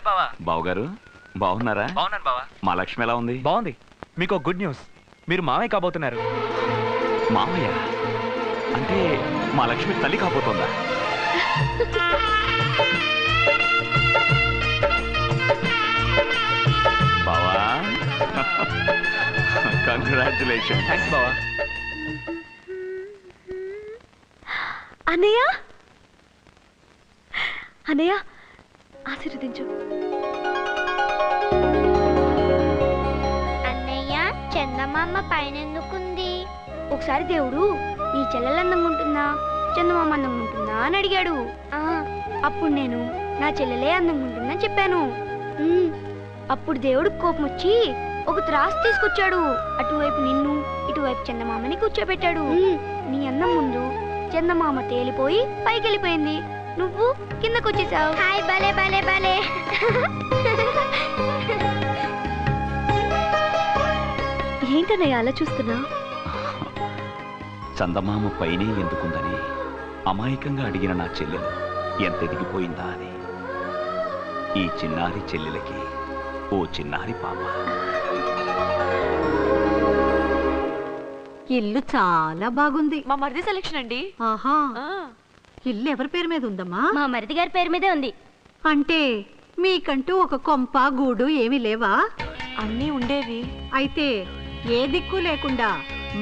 Hi బావా. బావగారు బాగున్నారా? బాగున్నాను బావా. మా లక్ష్మి ఎలా ఉంది? బాగుంది. మీకు గుడ్ న్యూస్, మీరు మామయ్య కాబోతున్నారు. మామయ్య అంటే మా లక్ష్మి తల్లి కాబోతుందా? బావా కంగ్రాచులేషన్. థ్యాంక్స్ బావా. అన్నయ్య అన్నయ్య ఆశీర్వదించు. అన్నయ్య చందమామ పైన ఎందుకుంది? ఒకసారి దేవుడు నీ చెల్లెలు అందంగా ఉంటుందా చందమామ అందంగా ఉంటుందా అని అడిగాడు. అప్పుడు నేను నా చెల్లెలే అందంగా ఉంటుందని చెప్పాను. అప్పుడు దేవుడు కోపం వచ్చి ఒక త్రాసు తీసుకొచ్చాడు. అటువైపు నిన్ను ఇటువైపు చందమామని కూర్చోబెట్టాడు. నీ అందం ముందు చందమామ తేలిపోయి పైకి వెళ్ళిపోయింది, నువ్వు కిందకు వచ్చేసావు. హాయ్ భలే భలే భలే. ఏంటన్నయ్య అలా చూస్తున్నా? చందమామ పైనే ఎందుకుందని అమాయకంగా అడిగిన నా చెల్లెలు ఎంత ఎదిగిపోయిందా అని. ఈ చిన్నారి చెల్లెలకి ఓ చిన్నారి పాప. ఇల్లు చాలా బాగుంది. మా మరిది సెలక్షన్ అండి. ఆహా, ఇల్లు ఎవరి పేరు మీద ఉందమ్మా? మా మరిది గారి పేరు మీదే ఉంది. అంటే మీకంటూ ఒక కొంప గూడు ఏమీ లేవా? అన్నీ ఉండేవి. అయితే ఏ దిక్కు లేకుండా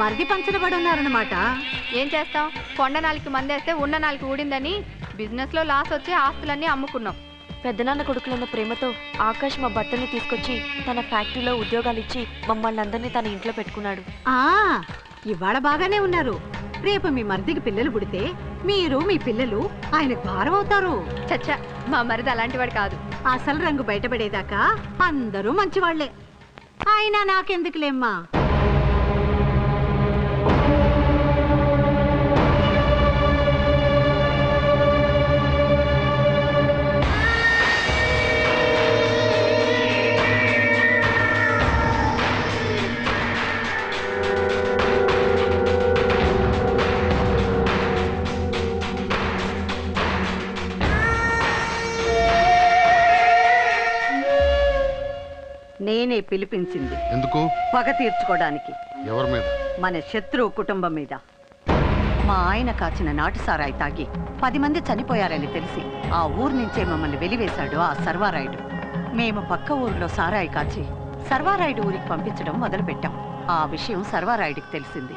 మరిది పంచనబడి ఉన్నారన్నమాట. ఏం చేస్తాం, కొండ నాలుగు మందేస్తే ఉన్న నాలుగు ఊడిందని బిజినెస్ లో లాస్ వచ్చి ఆస్తులన్నీ అమ్ముకున్నాం. పెద్దనాన్న కొడుకులన్న ప్రేమతో ఆకాష్ మా బట్టల్ని తీసుకొచ్చి తన ఫ్యాక్టరీలో ఉద్యోగాలు ఇచ్చి మమ్మల్ని అందరినీ తన ఇంట్లో పెట్టుకున్నాడు. ఆ ఇవాళ బాగానే ఉన్నారు. రేపు మీ మరిదికి పిల్లలు పుడితే మీరు మీ పిల్లలు ఆయనకు భారం అవుతారు. చచ్చా, మా మరిది అలాంటి వాడు కాదు. అసలు రంగు బయటపడేదాకా అందరూ మంచివాళ్లే. అయినా నాకెందుకులేమ్మా. నేనే పిలిపించింది. ఎందుకు? పగ తీర్చుకోవడానికి. ఎవరి మీద? మన శత్రువు కుటుంబం మీద. మా ఆయన కాచిన నాటు సారాయి తాగి 10 మంది చనిపోయారని తెలిసి ఆ ఊరు నుంచే మమ్మల్ని వెలివేశాడు ఆ సర్వారాయుడు. మేము పక్క ఊరిలో సారాయి కాచి సర్వారాయుడు ఊరికి పంపించడం మొదలుపెట్టాం. ఆ విషయం సర్వారాయుడికి తెలిసింది.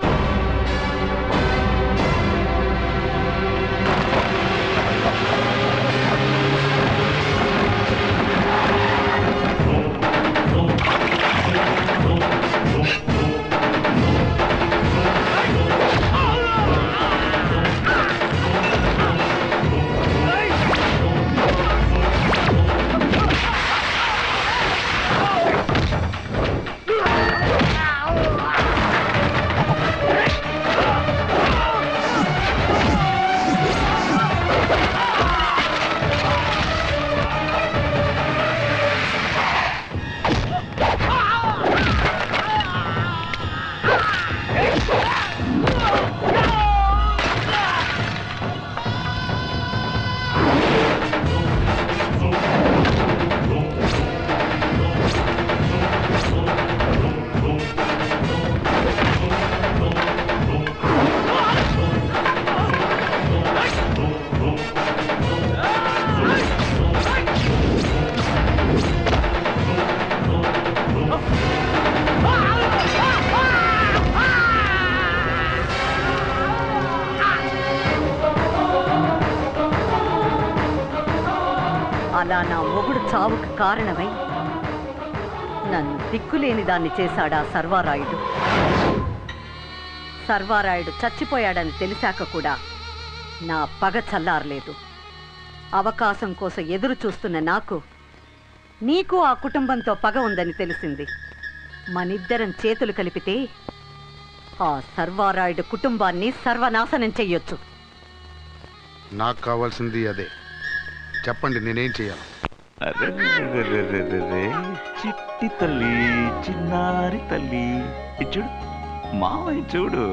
అలా నా మొగుడు చావుకు కారణమై నన్ను దిక్కులేని దాన్ని చేశాడా సర్వారాయుడు. సర్వారాయుడు చచ్చిపోయాడని తెలిసాక కూడా నా పగ చల్లారలేదు. అవకాశం కోసం ఎదురు చూస్తున్న నాకు నీకు ఆ కుటుంబంతో పగ ఉందని తెలిసింది. మనిద్దరం చేతులు కలిపితే ఆ సర్వారాయుడు కుటుంబాన్ని సర్వనాశనం చెయ్యొచ్చు. నాకు కావాల్సింది అదే. చెప్పండి, నేనేం చేయాలి? చిట్టి తల్లి, చిన్నారి తల్లి, చూడు మావయ్య చూడు.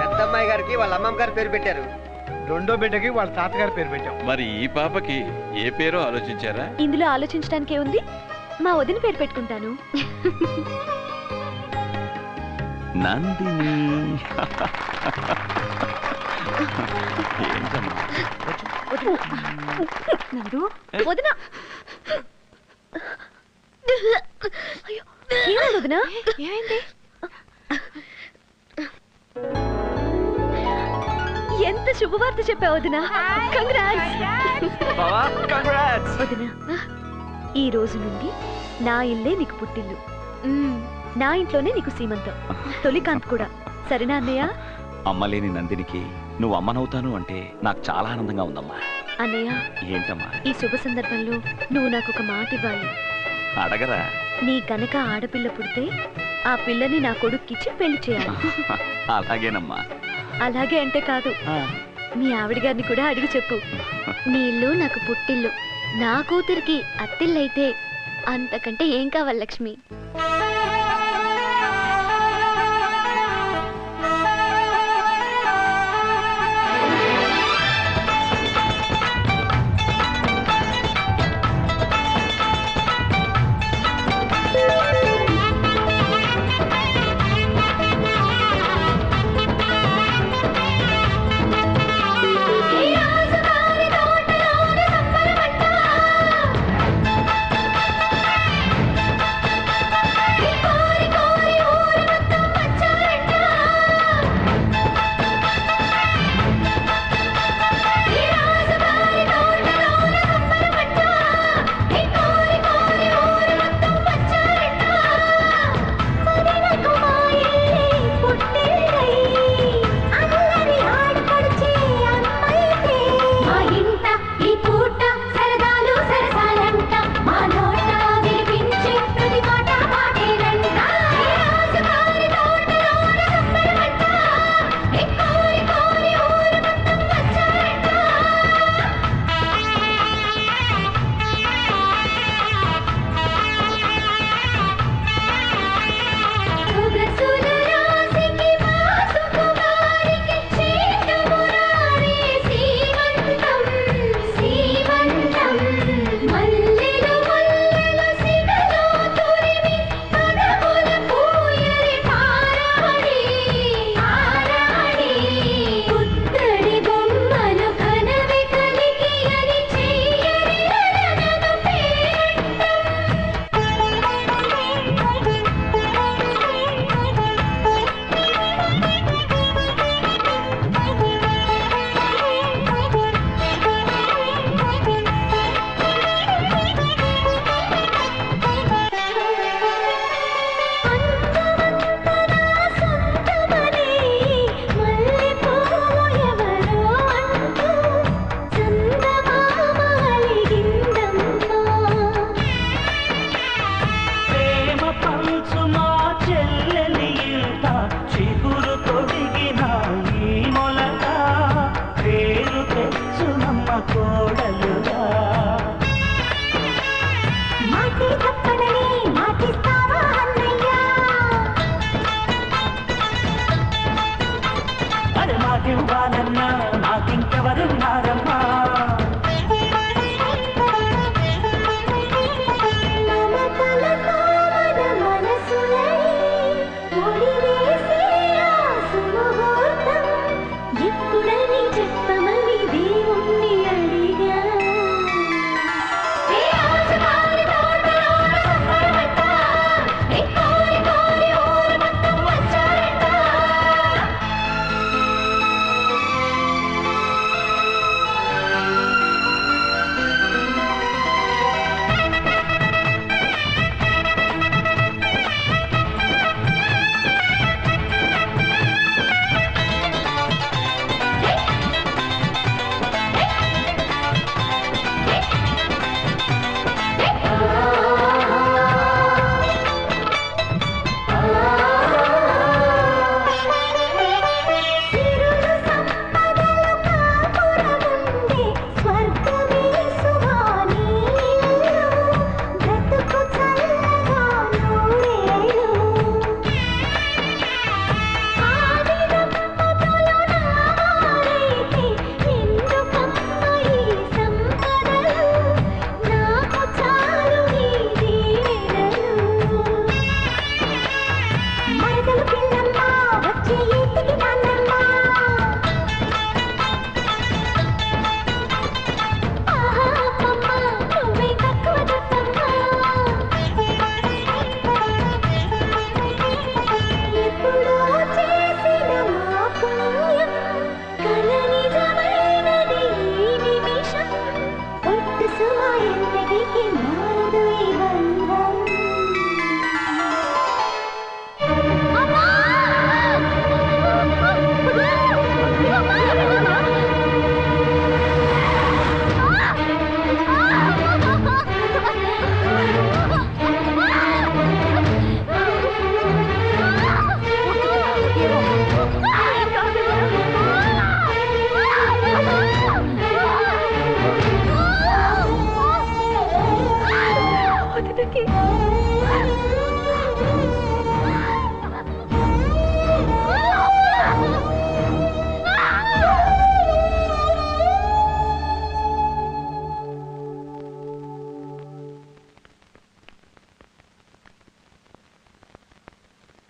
పెద్దమ్మాయి గారికి వాళ్ళ అమ్మమ్మ గారి పేరు పెట్టారు. రెండో బిడ్డకి వాళ్ళ తాతగారి పేరు పెట్టాం. మరి ఈ పాపకి ఏ పేరో ఆలోచించారా? ఇందులో ఆలోచించడానికి ఏముంది, మా వదిన పేరు పెట్టుకుంటాను. నందిని. ఏంటమ్మా? నందు, వదిన. అయ్యో, ఏమైంది వదిన? ఏమైంది? ఎంత శుభవార్త చెప్పావు వదిన. బావా, congrats. వదిన, ఈ రోజు నుండి నా ఇల్లే నీకు పుట్టిల్లు. నా ఇంట్లోనే నీకు సీమంతం, తొలి కాంతి కూడా. సరేనా అన్నయ్య? అమ్మలేని నందినికి నువ్వు అమ్మనవుతాను అంటే నాకు చాలా ఆనందంగా ఉందమ్మా. అన్నయ్య, ఏంటమ్మా? ఈ శుభ సందర్భంలో నువ్వు నాకు ఒక మాట ఇవ్వాలి. అడగరా? నీ కనుక ఆడపిల్ల పుడితే ఆ పిల్లని నా కొడుక్కిచ్చి పెళ్లి చేయాలి. అలాగేనమ్మా. అలాగే అంటే కాదు, మీ ఆవిడ గారిని కూడా అడిగి చెప్పు. నీ ఇల్లు నాకు పుట్టిల్లు, నా కూతురికి అత్తిల్లైతే అంతకంటే ఏం కావాలి లక్ష్మి?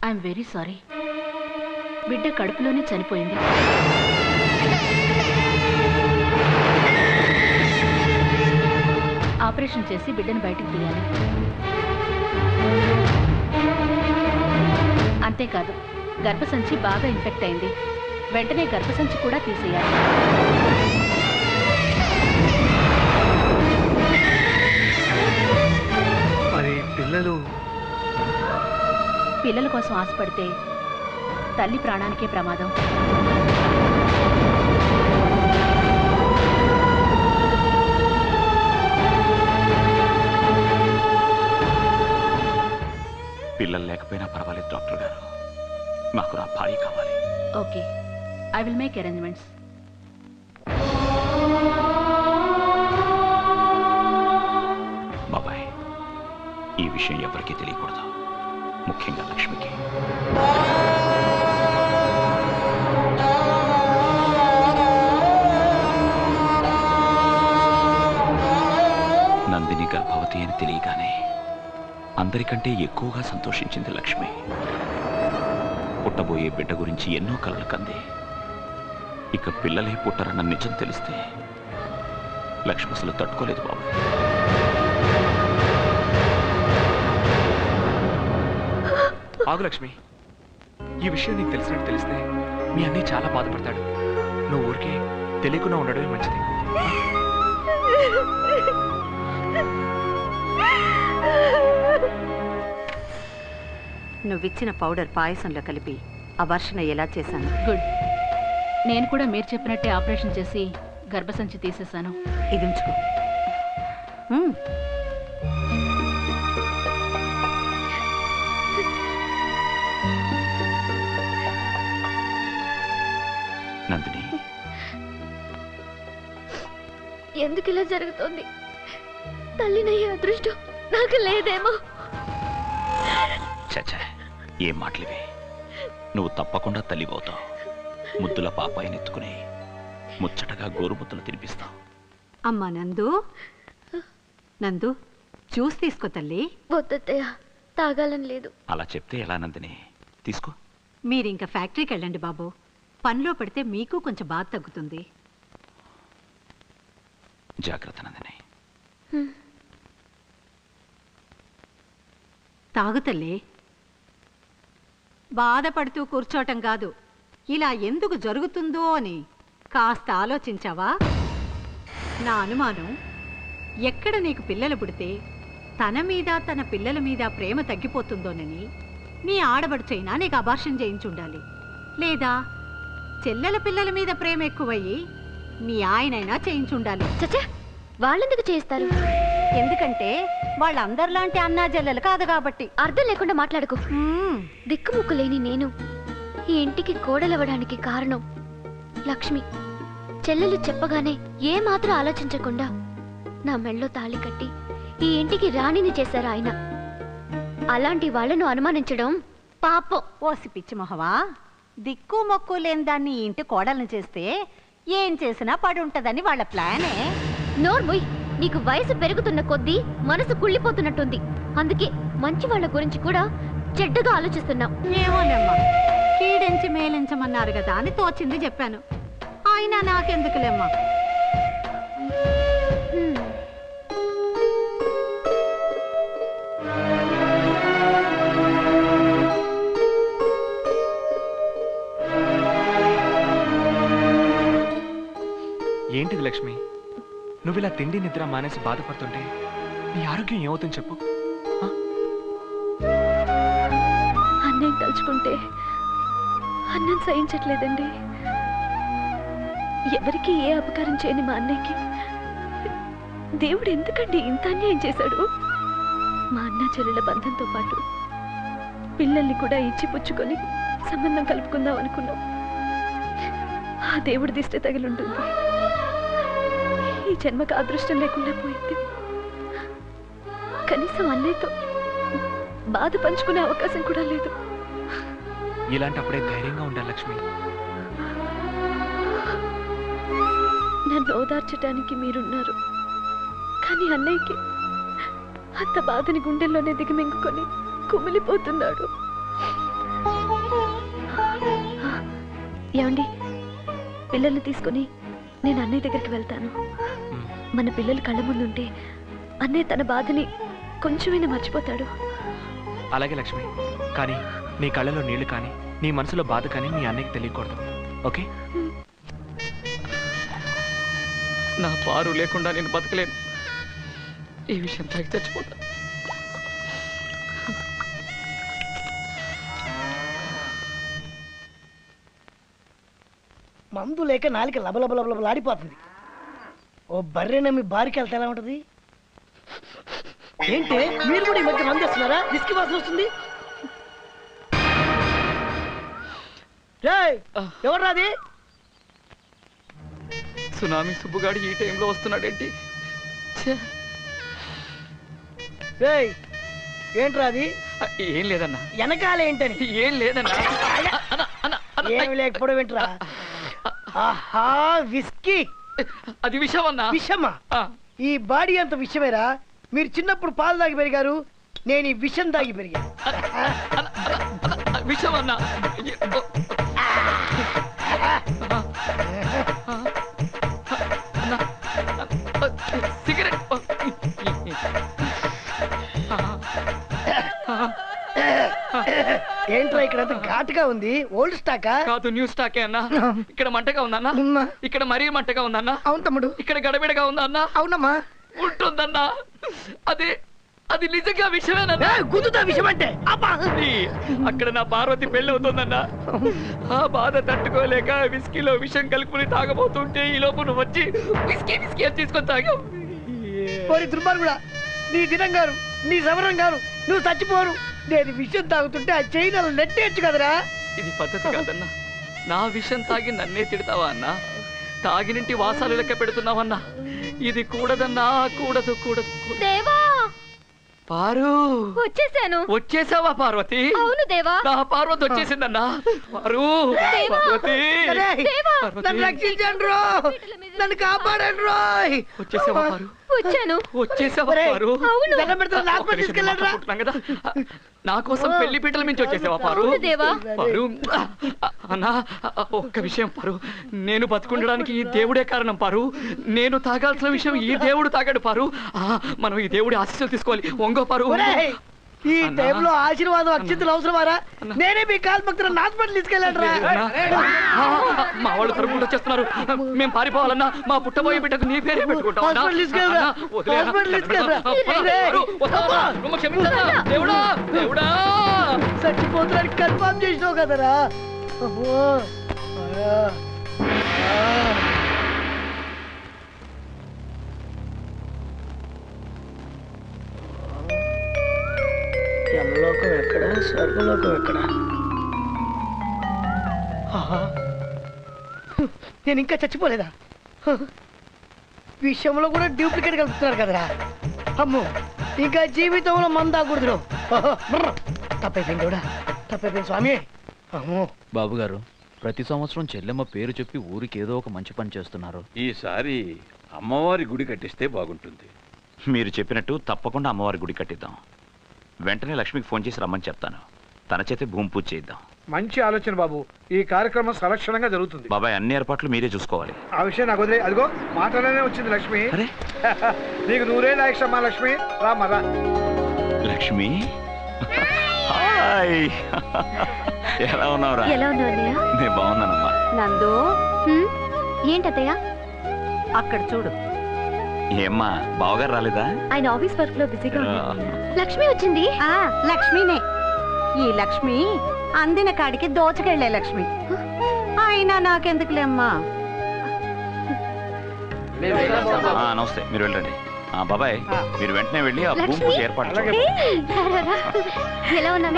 I'm very sorry. బిడ్డ కడుపులోనే చనిపోయింది. ఆపరేషన్ చేసి బిడ్డను బయటికి తీయాలి. అంతేకాదు, గర్భసంచి బాగా ఇన్ఫెక్ట్ అయింది. వెంటనే గర్భసంచి కూడా తీసేయాలి. మరి పిల్లల కోసం ఆశపడితే తల్లి ప్రాణానికే ప్రమాదం. పిల్లలు లేకపోయినా పర్వాలేదు డాక్టర్ గారు, నాకు నా భార్య కావాలి. Okay, I will make arrangements. బాబాయ్, ఈ విషయం ఎవరికీ తెలియకూడదు, ముఖ్యంగా లక్ష్మికి. నందిని గర్భవతి అని తెలియగానే అందరికంటే ఎక్కువగా సంతోషించింది లక్ష్మి. పుట్టబోయే బిడ్డ గురించి ఎన్నో కలలు కంది. ఇక పిల్లలే పుట్టరన్న నిజం తెలిస్తే లక్ష్మి అసలు తట్టుకోలేదు బాబు. ఆగు లక్ష్మి, ఈ విషయం నీకు తెలిసినట్టు తెలిస్తే మీ అన్నయ్య చాలా బాధపడతాడు. నువ్వు ఊరికే తెలియకుండా ఉండడమే మంచిది. నువ్విచ్చిన పౌడర్ పాయసంలో కలిపి అబార్షన్ ఎలా చేశాను. గుడ్. నేను కూడా మీరు చెప్పినట్టే ఆపరేషన్ చేసి గర్భసంచి తీసేశాను. ఇది ఉంచుకో. నందిని, ఎందుకు ఇలా జరుగుతోంది? తల్లినయ్యే అదృష్టం నాకు లేదేమో. చచ్చా, ఏం మాటలివి? నువ్వు తప్పకుండా తల్లిపోతావు. ముద్దుల పాపాయిని ఎత్తుకుని ముచ్చటగా గోరుముద్దలు తినిపిస్తావు. అమ్మా నందు, నందు జ్యూస్ తీసుకో తల్లి. వద్దత్తయ్య, తాగాలని లేదు. అలా చెప్తే ఎలా నందిని? తీసుకో. మీరింక ఫ్యాక్టరీకి వెళ్ళండి బాబు. పనిలో పడితే మీకు కొంచెం బాధ తగ్గుతుంది. జాగ్రత్త నందిని. తాగు తల్లి. బాధపడుతూ కూర్చోటం కాదు, ఇలా ఎందుకు జరుగుతుందో అని కాస్త ఆలోచించావా? నా అనుమానం, ఎక్కడ నీకు పిల్లలు పుడితే తన మీద తన పిల్లల మీద ప్రేమ తగ్గిపోతుందోనని నీ ఆడబడుచైనా నీకు అబార్షన్ చేయించుండాలి. లేదా చెల్లెల పిల్లల మీద ప్రేమ ఎక్కువయ్యి మీ ఆయనైనా చేయించుండాలి. చచ్చా, వాళ్ళెందుకు చేస్తారు? ఎందుకంటే వాళ్ళందరిలాంటి అన్నా చెల్లెలు కాదు కాబట్టి. అర్థం లేకుండా మాట్లాడుకో. దిక్కుముక్కు లేని నేను ఈ ఇంటికి కోడలవ్వడానికి కారణం లక్ష్మి. చెల్లెలు చెప్పగానే ఏ మాత్రం ఆలోచించకుండా నా మెళ్ళో తాళి కట్టి ఈ ఇంటికి రాణిని చేశారు ఆయన. అలాంటి వాళ్లను అనుమానించడం పాపం. ఓసి పిచ్చి మొహవా, దిక్కు మొక్కు లేని దాన్ని ఈ ఇంటి కోడల్ని చేస్తే ఏం చేసినా పడి ఉంటదని వాళ్ళ ప్లానే. నోర్ముయ్, నీకు వయసు పెరుగుతున్న కొద్దీ మనసు కుళ్ళిపోతున్నట్టుంది. అందుకే మంచి వాళ్ళ గురించి కూడా చెడ్డగా ఆలోచిస్తున్నాం. ఏమోలేమ్మా, కీడించి మేలించమన్నారు కదా అని తోచింది చెప్పాను. అయినా నాకెందుకులేమ్మా. ఏంటిది లక్ష్మి, నువ్వు ఇలా తిండి నిద్ర మానేసి బాధపడుతుంటే నీ ఆరోగ్యం ఏమవుతుంది చెప్పు. అన్నయ్య తలుచుకుంటే అన్నం సహించట్లేదండి. ఎవరికి ఏ అపకారం చేయని మా అన్నయ్యకి దేవుడు ఎందుకండి ఇంత అన్యాయం చేశాడు? మా అన్న చెల్లెల బంధంతో పాటు పిల్లల్ని కూడా ఇచ్చి పుచ్చుకొని సంబంధం కలుపుకుందాం అనుకున్నాం. ఆ దేవుడి దిష్టి తగిలుంటుంది. ఈ జన్మకు అదృష్టం లేకుండా పోయింది. కనీసం అన్నయ్యతో బాధ పంచుకునే అవకాశం కూడా లేదు. ఇలాంటప్పుడే ధైర్యంగా ఉండాలి లక్ష్మి. నన్ను ఓదార్చడానికి మీరున్నారు, కానీ అన్నయ్యకి అంత బాధని గుండెల్లోనే దిగమింగుకొని కుమిలిపోతున్నాడు. ఏమండి, పిల్లల్ని తీసుకొని నేను అన్నయ్య దగ్గరికి వెళ్తాను. మన పిల్లలు కళ్ళ ముందుంటే అన్నయ్య తన బాధని కొంచెమైనా మర్చిపోతాడు. అలాగే లక్ష్మి, కానీ నీ కళ్ళలో నీళ్లు కానీ నీ మనసులో బాధ కానీ మీ అన్నయ్యకి తెలియకూడదు, ఓకే? నా పారు లేకుండా నేను బతకలేను. ఈ విషయం తాగి చచ్చిపోతా. మందు లేక నాలిక లబలబలబలాడిపోతుంది. ఓ బర్రెన మీ బారికి వెళ్తే ఎలా ఉంటుంది? ఏంటి మీరు కూడా ఈ మధ్య మందు వస్తున్నారా? విస్కీ వాసన వస్తుంది. ఎవర్రాది? సునామీ సుబ్బుగాడు ఈ టైంలో వస్తున్నాడేంటి? ఏంట్రా అది? ఏం లేదన్నా. వెనకాల ఏంటని? ఏం లేదన్నా. ఏమి లేకపోవడం ఏంట్రా? ఆహా, విస్కీ. అది విషమన్నా. విషమా? ఈ బాడీ అంత విషమేరా. మీరు చిన్నప్పుడు పాలు తాగి పెరిగారు, నేను ఈ విషం తాగి పెరిగా. విషమన్నా. సిగరెట్. ఏంట్రా ఇక్కడంతా ఘాటుగా ఉంది? ఓల్డ్ స్టాకా? కాదు, న్యూ స్టాకే అన్నా. ఇక్కడ మంటగా ఉందన్నా. ఇక్కడ మరీ మంటగా ఉందన్నా. అవును తమ్ముడు. ఇక్కడ గడబిడగా ఉందన్నా. అవునమ్మా. ఉంటుందన్నా. అది నిజంగా విషయమేనా? గుద్దుతా విషయం అంటే అక్కడ నా పార్వతి పెళ్లి అవుతుందన్నా. ఆ బాధ తట్టుకోలేక విస్కీలో విషం కలుపుని తాగబోతుంటే ఈ లోపు నువ్వు వచ్చి విస్కీ విస్కీ అని తీసుకొని తాగావు. దుర్మార్గుడా, నీ దినం గారు, నీ సమరం గారు, నువ్వు చచ్చిపోరు. నేను విషయం తాగుతుంటే ఆ చైనాలు నెట్టేయచ్చు కదరా. ఇది పద్ధతి కాదన్నా. నా విషం తాగి నన్నే తిడతావా అన్నా? తాగినింటి వాసాలు లెక్క పెడుతున్నావన్నా. ఇది కూడదన్నా. కూడదు కూడదు. దేవా, పారు వచ్చేసాను. వచ్చేసావా పార్వతి? అవును దేవా. నా పార్వతి వచ్చేసిందన్నా. పారు, పార్వతి, నన్ను రక్షించండి, నన్ను కాపాడండి. వచ్చేసావా పారు? వచ్చాను. వచ్చేసావా పారు? తీసుకెళ్ళండి. నా కోసం పెళ్లి పీటల మించి వచ్చేసావా పారు? పారు అన్నా, ఒక్క విషయం పారు. నేను బతుకుండడానికి ఈ దేవుడే కారణం పారు. నేను తాగాల్సిన విషయం ఈ దేవుడు తాగాడు పారు. మనం ఈ దేవుడి ఆశీస్సులు తీసుకోవాలి. ఒంగో పారు. ఈ టైంలో ఆశీర్వాదం అక్షింతలు అవసరమారా? నేనే మీ కాల్ భక్తులు హాస్పిటల్ తీసుకెళ్ళండి. మా వాళ్ళు తరుపుకుంటూ వచ్చేస్తున్నారు. మేము పారిపోవాలన్నా. మా పుట్టబోయే బిడ్డకు నీ పేరే పెట్టుకుంటాం. చచ్చిపోతున్నాడు కన్ఫర్మ్ చేసినావు కదరా. యమలోకం ఎక్కడ, స్వర్గలోకం ఎక్కడ? నేను ఇంకా చచ్చిపోలేదా? విషయంలో కూడా డూప్లికేట్ కలుపుతున్నారు కదరా. అమ్మో, ఇంకా జీవితంలో మందాకూడదు. తప్పైపోయింది కూడా, తప్పైపోయింది స్వామి. అమ్మో బాబు గారు, ప్రతి సంవత్సరం చెల్లెమ్మ పేరు చెప్పి ఊరికి ఏదో ఒక మంచి పని చేస్తున్నారు. ఈసారి అమ్మవారి గుడి కట్టిస్తే బాగుంటుంది. మీరు చెప్పినట్టు తప్పకుండా అమ్మవారి గుడి కట్టిద్దాం. వెంటనే లక్ష్మికి ఫోన్ చేసి రమ్మని చెప్తాను. తన చేతే భూమి పూజ చేద్దాం. మంచి ఆలోచన బాబు. ఈ కార్యక్రమం సలక్షణంగా జరుగుతుంది. బాబాయ్, అన్ని ఏర్పాట్లు మీరే చూసుకోవాలి. ఆ విషయం నాకు వదిలే. అదిగో మాటలోనే వచ్చింది లక్ష్మి. నీకు నూరేళ్ళ ఆయుష్మా లక్ష్మి. రామరా లక్ష్మి. హాయ్, ఎలా ఉన్నావురా? ఎలా ఉన్నావు అన్నయ్య? నేను బాగున్నానమ్మా. నందు, ఏంటత్తయ్య అక్కడ చూడు. ఏమ్మా, బావగారు రాలేదా? ఆయన ఆఫీస్ వర్క్ లో బిజీగా ఉన్నారు. లక్ష్మి వచ్చింది. లక్ష్మినే. ఈ లక్ష్మి అందిన కాడికి దోచకెళ్లే లక్ష్మి. అయినా నాకెందుకులేమ్మా. నమస్తే, మీరు వెళ్ళండి. బాబాయ్, మీరు వెంటనే వెళ్ళి ఆ భూమి పూజ ఏర్పాటు ఎలా ఉన్నా?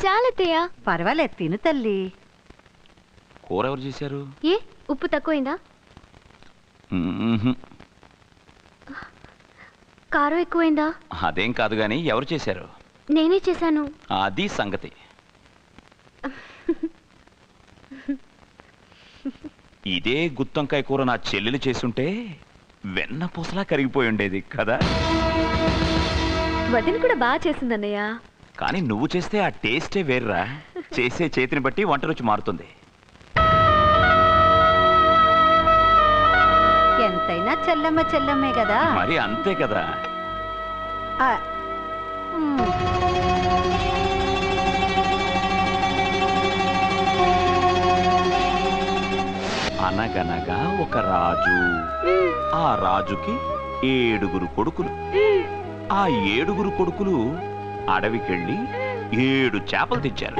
చాలత్తయ్య. పర్వాలేదు, తిను తల్లి. కూర ఎవరు చేశారు? ఏ ఉప్పు తక్కువైందా? కారం ఎక్కువైందా? అదేం కాదు గాని ఎవరు చేశారు? నేనే చేశాను. అది సంగతి. ఇదే గుత్తొంకాయ కూర నా చెల్లెలు చేసుంటే వెన్న పూసలా కరిగిపోయి ఉండేది కదా. వదిన కూడా బాగా చేసిందన్నయ్య. కానీ నువ్వు చేస్తే ఆ టేస్టే వేర్రా. చేసే చేతిని బట్టి వంట రుచి మారుతుంది. ఎంతైనా చెల్లమ్మే కదా. మరి అంతే కదా. అనగనగా ఒక రాజు. ఆ రాజుకి 7 కొడుకులు. ఆ 7 కొడుకులు అడవికెళ్ళి 7 చేపలు తెచ్చారు.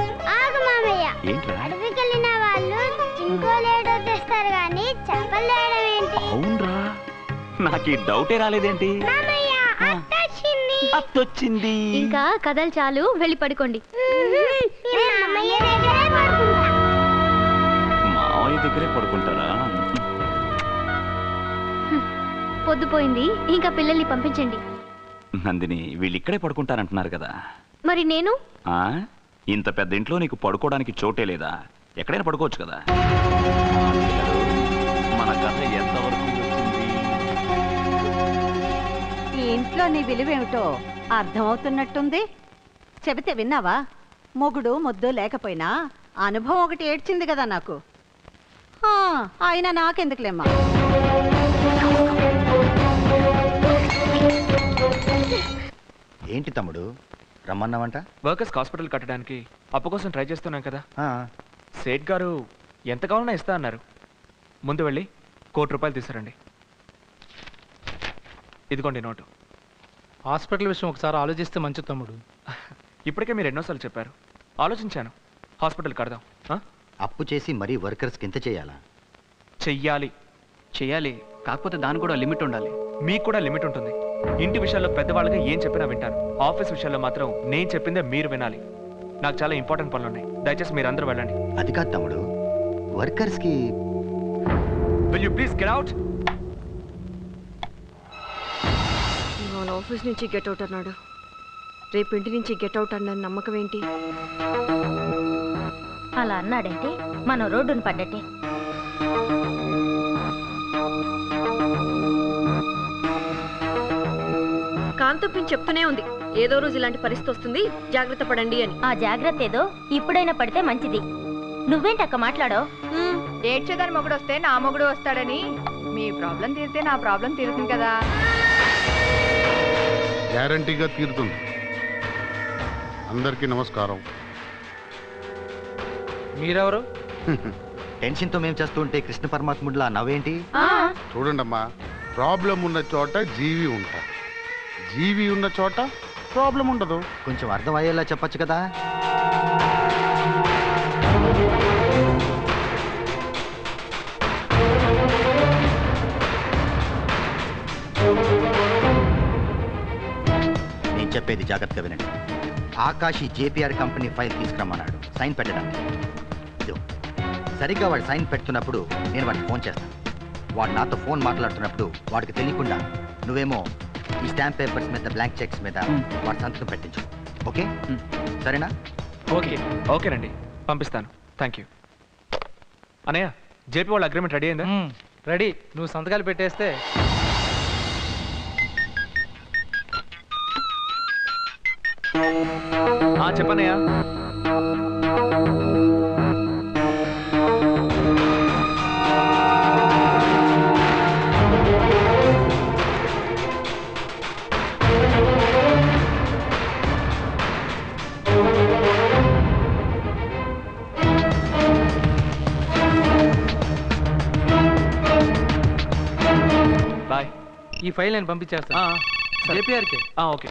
ఏంట్రా? అడవికెళ్ళిన వాళ్ళు చింకోలేడో తెస్తారు గాని చెప్పలేడం ఏంటి? అవునరా, నాకు ఈ డౌటే రాలేదేంటి? అత్తొచ్చింది. ఇంకా కథలు చాలు, వెళ్ళి పడుకోండి. మావయ్య దగ్గరే పడుకుంటారా? పొద్దుపోయింది, ఇంకా పిల్లల్ని పంపించండి. నందిని, వీళ్ళిక్కడే పడుకుంటారంటున్నారు కదా. మరి నేను? ఇంత పెద్ద ఇంట్లో నీకు పడుకోవడానికి చోటే లేదా? ఎక్కడైనా పడుకోవచ్చు కదా. మన కథ ఎంతవరకు వచ్చింది? ఈ ఇంట్లో నీ విలువేమిటో అర్థమవుతున్నట్టుంది. చెబితే విన్నావా? మొగుడు ముద్దు లేకపోయినా అనుభవం ఒకటి ఏడ్చింది కదా నాకు. అయినా నాకెందుకులేమ్మా. ఏంటి తమ్ముడు రమ్మన్నావంట? వర్కర్స్ హాస్పిటల్ కట్టడానికి అప్పు కోసం ట్రై చేస్తున్నాం కదా. సేట్ గారు ఎంత కావాలన్నా ఇస్తా అన్నారు. ముందు వెళ్ళి ₹1 కోటి తీసుకురండి. ఇదిగోండి నోటు. హాస్పిటల్ విషయం ఒకసారి ఆలోచిస్తే మంచి తమ్ముడు. ఇప్పటికే మీరు ఎన్నోసార్లు చెప్పారు, ఆలోచించాను. హాస్పిటల్ కడదాం. అప్పు చేసి మరీ వర్కర్స్కి ఎంత చేయాలా? చెయ్యాలి, కాకపోతే దానికి కూడా లిమిట్ ఉండాలి. మీకు కూడా లిమిట్ ఉంటుంది. ఇంటి విషయాల్లో పెద్దవాళ్ళగా ఏం చెప్పినా వింటాను. ఆఫీస్ విషయాల్లో మాత్రం నేను చెప్పిందే మీరు వినాలి. నాకు చాలా ఇంపార్టెంట్ పనులు ఉన్నాయి. దయచేసి మీరు అందరూ వెళ్ళండి. అది కాదు తమ్ముడు, వర్కర్స్కి. Will you please get out? ఇవాళ ఆఫీస్ నుంచి గెట్ అవుట్ అన్నాడు, రేపు ఇంటి నుంచి గెట్ అవుట్ అన్న నమ్మకం ఏంటి? అలా అన్నాడంటే మనం రోడ్డును పడ్డట్టే. కాంతొప్పిని చెప్తూనే ఉంది, ఏదో రోజు ఇలాంటి పరిస్థితి వస్తుంది, జాగ్రత్త పడండి అని. ఆ జాగ్రత్త ఏదో ఇప్పుడైనా పడితే మంచిది. నువ్వేంటక్క మాట్లాడో? ఏడ్చేదాని మొగుడు వస్తే నా మొగుడు వస్తాడని. మీ ప్రాబ్లం తీరితే నా ప్రాబ్లం తీరుతుంది కదా. గ్యారంటీగా తీరుతుంది. అందరికీ నమస్కారం. మీరెవరు? టెన్షన్తో మేము చేస్తూ ఉంటే కృష్ణ పరమాత్ముడిలా నవ్వేంటి? చూడండమ్మా, ప్రాబ్లం ఉన్న చోట జీవి ఉంటారు, జీవి ఉన్న చోట ప్రాబ్లం ఉండదు. కొంచెం అర్థం అయ్యేలా చెప్పచ్చు కదా. నేను చెప్పేది జాగ్రత్తగా వినండి. ఆకాశి జేపీఆర్ కంపెనీ ఫైల్ తీసుకురమ్మన్నాడు సైన్ పెట్టడానికి. ఇదో సరిగ్గా వాడు సైన్ పెడుతున్నప్పుడు నేను వాడికి ఫోన్ చేస్తాను. వాడు నాతో ఫోన్ మాట్లాడుతున్నప్పుడు వాడికి తెలియకుండా నువ్వేమో ఈ స్టాంప్ పేపర్స్ మీద బ్లాంక్ చెక్స్ మీద వాడి సంతకం పెట్టించు. ఓకే సరేనా? ఓకేనండి, పంపిస్తాను. Thank you. అన్నయ్య, జేపీ వాళ్ళ అగ్రిమెంట్ రెడీ అయిందా? రెడీ. నువ్వు సంతకాలు పెట్టేస్తే. చెప్పనయ్యా. బాయ్. ఈ ఫైల్ నేను పంపించేస్తాను. జేపీఆర్కే. ఓకే.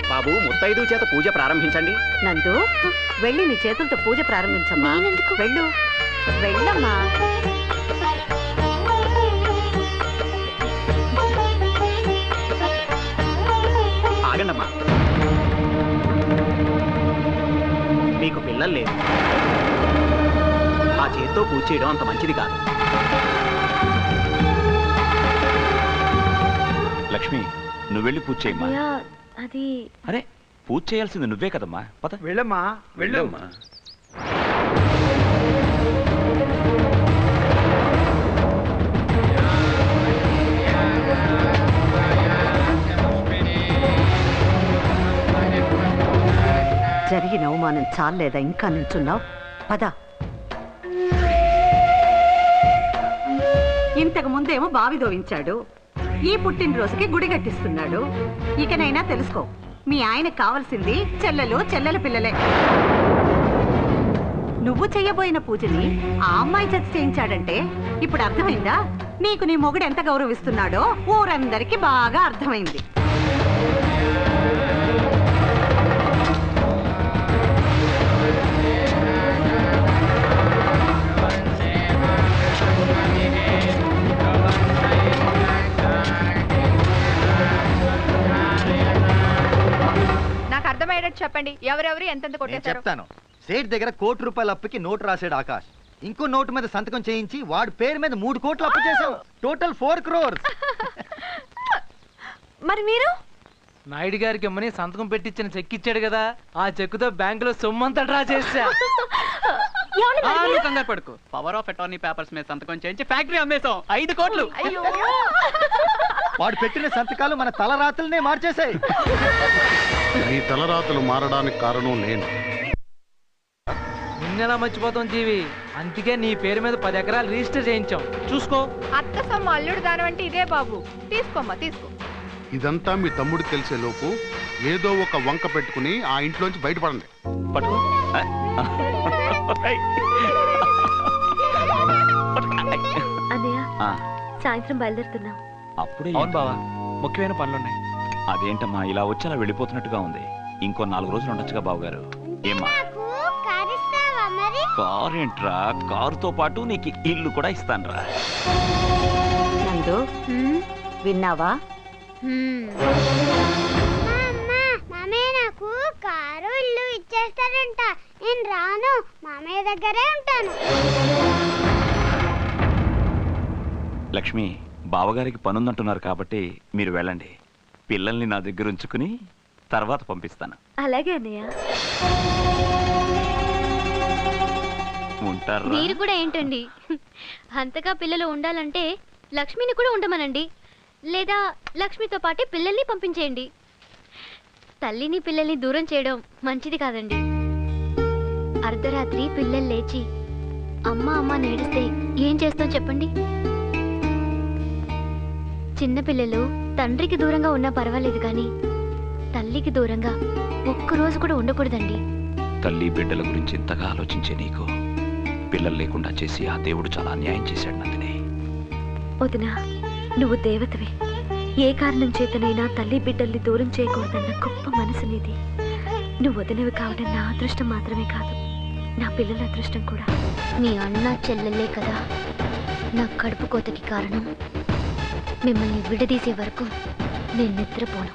బాబు, ముత్తైదు చేత పూజ ప్రారంభించండి. నందు, వెళ్ళి నీ చేతులతో పూజ ప్రారంభించమ్మా. వెళ్ళు, వెళ్ళమ్మా. కాదమ్మా. మీకు పిల్లలు లేరు, ఆ చేత్తో పూజ చేయడం అంత మంచిది కాదు. లక్ష్మి, నువ్వు వెళ్ళి పూజ చేయమ్మా. అది అరే, పూజ చేయాల్సింది నువ్వే కదమ్మా. పద. వెళ్ళమ్మా, వెళ్ళమ్మా. జరిగిన అవమానం చాలేదా ఇంకా నిల్చున్నావు? పద. ఇంతకు ముందేమో బావి దోవించాడు, ఈ పుట్టినరోజుకి గుడి కట్టిస్తున్నాడు. ఇకనైనా తెలుసుకో, మీ ఆయనకు కావాల్సింది చెల్లెలు, చెల్లెల పిల్లలే. నువ్వు చెయ్యబోయిన పూజని ఆ అమ్మాయి చేత చేయించాడంటే ఇప్పుడు అర్థమైందా? నీకు నీ మొగుడు ఎంత గౌరవిస్తున్నాడో ఊరందరికీ బాగా అర్థమైంది. నాకు అర్థమయ్యేటట్టు చెప్పండి, ఎవరెవరు ఎంతెంత కొట్టేశారు? చెప్తాను. సేట్ దగ్గర ₹1,00,00,000 అప్పుకి నోటు రాశాడు ఆకాష్. ఇంకో నోటు మీద సంతకం చేయించి వాడి పేరు మీద 3 కోట్లు అప్పు చేశాం. Total 4 crores. మరి మీరు నాయుడు గారికి అమ్మని సంతకం పెట్టించిన చెక్ ఇచ్చాడు కదా, ఆ చెక్కుతో బ్యాంకులో సొమ్మంతా డ్రా చేసా. కంగారు పడుకో, పవర్ ఆఫ్ అటార్నీ పేపర్స్ మీద సంతకం చేయించి ఫ్యాక్టరీ అమ్మేశాం. 5 కోట్లు. వాడు పెట్టిన సంతకాలు మన తలరాతలనే మార్చేశాయి. నీ తలరాతలు మారడానికి కారణం నేను. నిన్నెలా మర్చిపోతాం జీవి, అందుకే నీ పేరు మీద 10 ఎకరాలు రిజిస్టర్ చేయించాం. చూసుకో. అత్త సొమ్ము అల్లుడు దానం అంటే ఇదే బాబు. తీసుకోమ్మా, తీసుకో. ఇదంతా మీ తమ్ముడికి తెలిసే లోపు ఏదో ఒక వంక పెట్టుకుని ఆ ఇంట్లోంచి బయటపడండి. పట్టుకో. అన్నయ్య, సాయంత్రం బయలుదేరుతున్నాం. అప్పుడే అవును బావా, ముఖ్యమైన పనులున్నాయి. అదేంటమ్మా ఇలా వచ్చి అలా వెళ్ళిపోతున్నట్టుగా ఉంది? ఇంకో 4 రోజులు ఉండొచ్చుగా బావగారు. ఏమ్మా, కారు ఏంట్రా? కారుతో పాటు నీకు ఇల్లు కూడా ఇస్తానురా. నందు, విన్నావా? మామయ్య నాకు కారు ఇల్లు ఇచ్చేస్తాడంట. నేను రాను, మామయ్య దగ్గరే ఉంటాను. లక్ష్మి, బావగారికి పనుందంటున్నారు కాబట్టి మీరు వెళ్ళండి. పిల్లల్ని నా దగ్గర ఉంచుకుని తర్వాత పంపిస్తాను. అలాగే అన్నయ్య. ఉంటారా? మీరు కూడా ఏంటండి, అంతగా పిల్లలు ఉండాలంటే లక్ష్మిని కూడా ఉండమనండి, లేదా లక్ష్మితో పాటే పిల్లల్ని పంపించేయండి. తల్లిని పిల్లల్ని దూరం చేయడం మంచిది కాదండి. అర్ధరాత్రి పిల్లలు లేచి అమ్మ అమ్మ నేడిస్తే ఏం చేస్తాం చెప్పండి? చిన్నపిల్లలు తండ్రికి దూరంగా ఉన్నా పర్వాలేదు, కానీ తల్లికి దూరంగా ఒక్కరోజు కూడా ఉండకూడదండి. తల్లి బిడ్డల గురించి ఇంతగా ఆలోచించే నీకు పిల్లలు లేకుండా చేసి ఆ దేవుడు చాలా అన్యాయం చేశాడు నందిని. వదినా, నువ్వు దేవతవే. ఏ కారణం చేతనైనా తల్లి బిడ్డల్ని దూరం చేయకూడదన్న గొప్ప మనసు నీది. నువ్వు వదినవి కావడం నా అదృష్టం మాత్రమే కాదు, నా పిల్లల అదృష్టం కూడా. మీ అన్న చెల్లెలే కదా నా కడుపు కోతకి కారణం. మిమ్మల్ని విడదీసే వరకు నేను నిద్రపోను.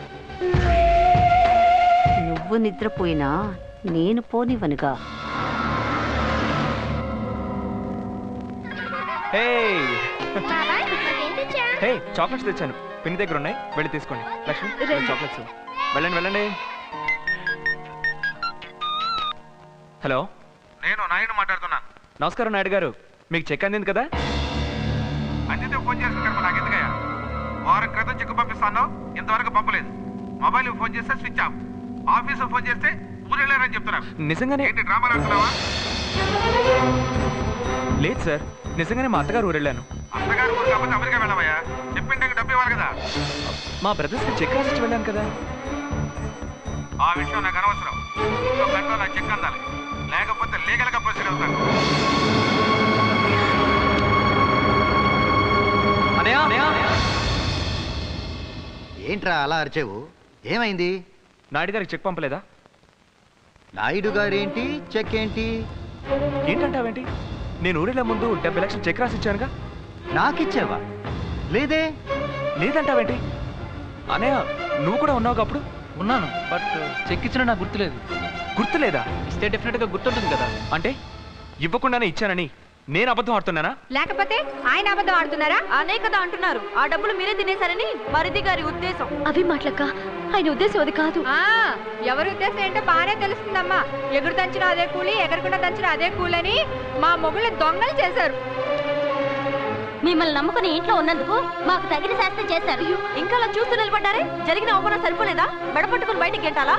నువ్వు నిద్రపోయినా నేను పోనివనుగా. చాక్లెట్స్ తెచ్చాను, పిన్ని దగ్గర ఉన్నాయి, వెళ్ళి తీసుకోండి. లక్ష్మి, చాక్లెట్స్. వెళ్ళండి వెళ్ళండి. హలో, నేను నాయుడు మాట్లాడుతున్నాను. నమస్కారం నాయుడు గారు, మీకు చెక్ అందింది కదా? అందితే ఫోన్ చేస్తాను కదా, నాకు ఎందుకయ్యా? వారం క్రితం చెక్ పంపిస్తాను, ఇంతవరకు పంపలేదు. మొబైల్ ఫోన్ చేస్తే స్విచ్ ఆఫ్, ఆఫీసు ఫోన్ చేస్తే ఊరెళ్ళారని చెప్తున్నారు. నిజంగానే? ఏంటి డ్రామాలు ఆడుతున్నావా? లేదు సార్, నిజంగానే మా అత్తగారు ఊరెళ్ళాను. అత్తగారు ఊరు కాకపోతే అమెరికా వెళ్ళవయ్యా? చెప్పిండే డబ్బు ఇవ్వాలి కదా. మా బ్రదర్స్కి చెక్ రాసి వెళ్ళాను కదా. ఆ విషయం నాకు అనవసరం. ఇంకో గంటలో నాకు చెక్ అందాలి, లేకపోతే లీగల్ గా ప్రొసీడ్ అవుతాను. ఏంట్రా అలా అరిచేవు? ఏమైంది? నాయుడు గారికి చెక్ పంపలేదా? నాయుడు గారేంటి, చెక్ ఏంటి? ఏంటంటావేంటి? నేను ఊరిలో ముందు 70 లక్షలు చెక్ రాసి ఇచ్చానుగా. నాకిచ్చావా? లేదే. లేదంటావేంటి? అనయ్య, నువ్వు కూడా ఉన్నావు అప్పుడు. ఉన్నాను, బట్ చెక్ ఇచ్చిన నాకు గుర్తులేదు. గుర్తులేదా? ఇస్తే డెఫినెట్ గా గుర్తుంటుంది కదా. అంటే ఇవ్వకుండానే ఇచ్చానని నేను అబద్ధం ఆడుతున్నానా? లేకపోతే ఆయన అబద్ధం ఆడుతున్నారా? అనే కదా అంటున్నారు. ఆ డబ్బులు మీరే తినేశారని మరిది గారి ఉద్దేశం. అవి మాటలక్క, ఆయన ఉద్దేశం అది కాదు. ఎవరి ఉద్దేశం ఏంటో బాగానే తెలుస్తుందమ్మా. ఎగురు దంచిన అదే కూలి, ఎగరకుండా దంచిన అదే కూలని మా మొగుళ్ళు దొంగలు చేశారు. మిమ్మల్ని నమ్ముకుని ఇంట్లో ఉన్నందుకు మాకు తగిన శాస్త్రం చేశారు. ఇంకా అలా చూస్తూ నిలబడ్డారే? జరిగిన అవమానం సరిపోలేదా? బెడపట్టుకుని బయటికి గెంటాలా?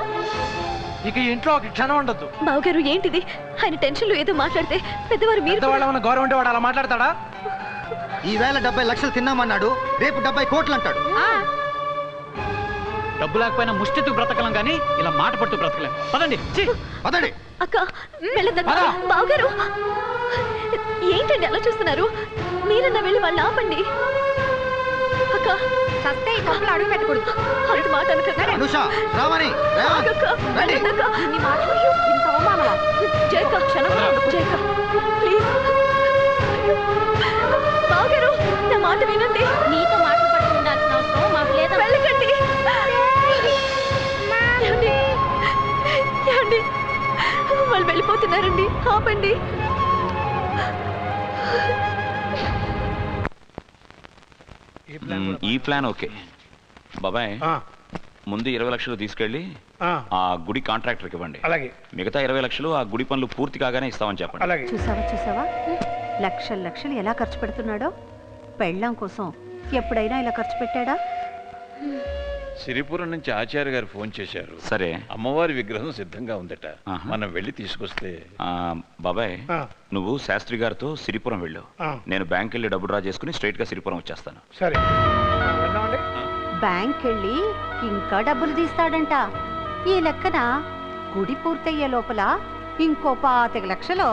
ఇక ఇంట్లో ఒక క్షణం ఉండదు. బావగారు ఏంటిది? ఆయన టెన్షన్ లో ఏదో మాట్లాడితే పెద్దవారు మీరు గౌరవం ఉంటే వాడు అలా మాట్లాడతాడా? ఈవేళ 70 లక్షలు తిన్నామన్నాడు, రేపు 70 కోట్లు అంటాడు. డబ్బు లేకపోయినా ముష్టితో బ్రతకలం కానీ ఇలా మాట పడుతూ బ్రతకలేం. పదండి పదండి. అక్క వెళ్ళదక్క. బావగారు ఏంటండి అలా చూస్తున్నారు? మీరన్నా వెళ్ళి వాళ్ళు ఆపండి. అక్క చస్తే ఈ కొప్పులు అడుగు పెట్టకూడదు. అలాంటి మాట అనకక్క. అనుష, రామని, ఆగక్క. వెళ్ళదక్క. ఇన్ని మాటలు ఇంత అవమానమా? జయక క్షణం జయక ప్లీజ్. బావగారు నా మాట వినండి. మీతో మాటలు పడుతూ ఉండాల్సిన అవసరం మాకు లేదా? వెళ్ళకండి. ఏమండి వాళ్ళు వెళ్ళిపోతున్నారండి, ఆపండి. ఈ ప్లాన్ ఓకే బాబాయ్. ముందు 20 లక్షలు తీసుకెళ్ళి ఆ గుడి కాంట్రాక్టర్కి ఇవ్వండి. అలాగే. మిగతా 20 లక్షలు ఆ గుడి పనులు పూర్తి కాగానే ఇస్తామని చెప్పండి. చూసావా లక్షలు ఎలా ఖర్చు పెడుతున్నాడో. పెళ్ళాం కోసం ఎప్పుడైనా ఇలా ఖర్చు పెట్టాడా? సిరిపురం నుంచి ఆచార్య గారు ఫోన్ చేశారు. సరే, అమ్మవారి విగ్రహం సిద్ధంగా ఉందట, మనం వెళ్ళి తీసుకొస్తే. బాబాయ్ నువ్వు శాస్త్రి గారితో సిరిపురం వెళ్ళు, నేను బ్యాంక్ వెళ్ళి డబ్బు డ్రా చేసుకుని స్ట్రైట్ గా సిరిపురం వచ్చేస్తాను. సరే. బ్యాంక్ వెళ్ళి ఇంకా డబ్బులు తీస్తాడంట. ఈ లెక్కన గుడి పూర్తయ్యే లోపల ఇంకో 25 లక్షలు.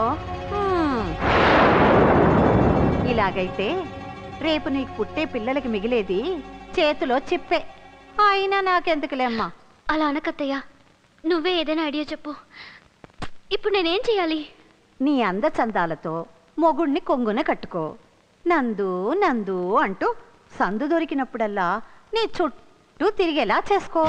ఇలాగైతే రేపు నీకు పుట్టే పిల్లలకి మిగిలేది చేతిలో చిప్పే. అయినా నాకెందుకులేమ్మా. అలా అనకత్తయ్య, నువ్వే ఏదైనా ఐడియా చెప్పు. ఇప్పుడు నేనేం చేయాలి? నీ అందచందాలతో మొగుణ్ణి కొంగున కట్టుకో. నందు నందు అంటూ సందు దొరికినప్పుడల్లా నీ చుట్టూ తిరిగేలా చేసుకో.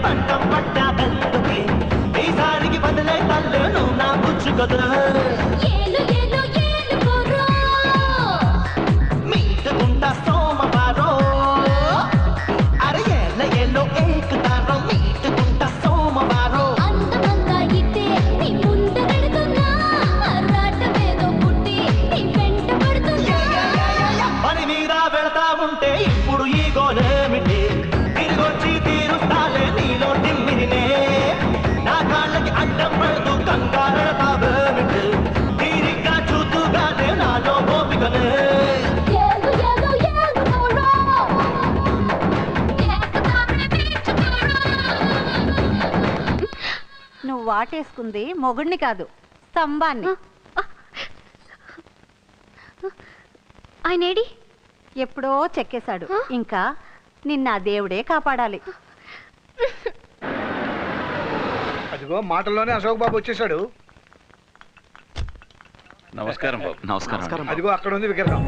పట్టం పట్టా బెల్లుకి ఈసారికి బదులే తల్లు నువ్వు నా పుచ్చుకొదు మీటుకుంటా సోమవారం అరే ఏళ్ళ ఏళ్ళు ఏకుతారో మీటుకుంటా సోమవారం పని మీద వెళతా ఉంటే ఇప్పుడు ఈ గోలేమిటి తిరిగొచ్చి తీరుస్తాలే నీలో తిమ్మిదినే నా కాళ్ళకి అడ్డం పడుతూ కంగారెడతావేమిటి తీరిగ్గా చూతుగానే నాలో ఓపికనే నువ్వు వాటేసుకుంది మొగుడిని కాదు స్తంభాన్ని. ఆయనేడి ఎప్పుడో చెక్కేశాడు. ఇంకా నిన్న ఆ దేవుడే కాపాడాలి. అదిగో మాటల్లోనే అశోక్ బాబు వచ్చేసాడు. నమస్కారం బాబు. నమస్కారం. అదిగో అక్కడ ఉంది విగ్రహం.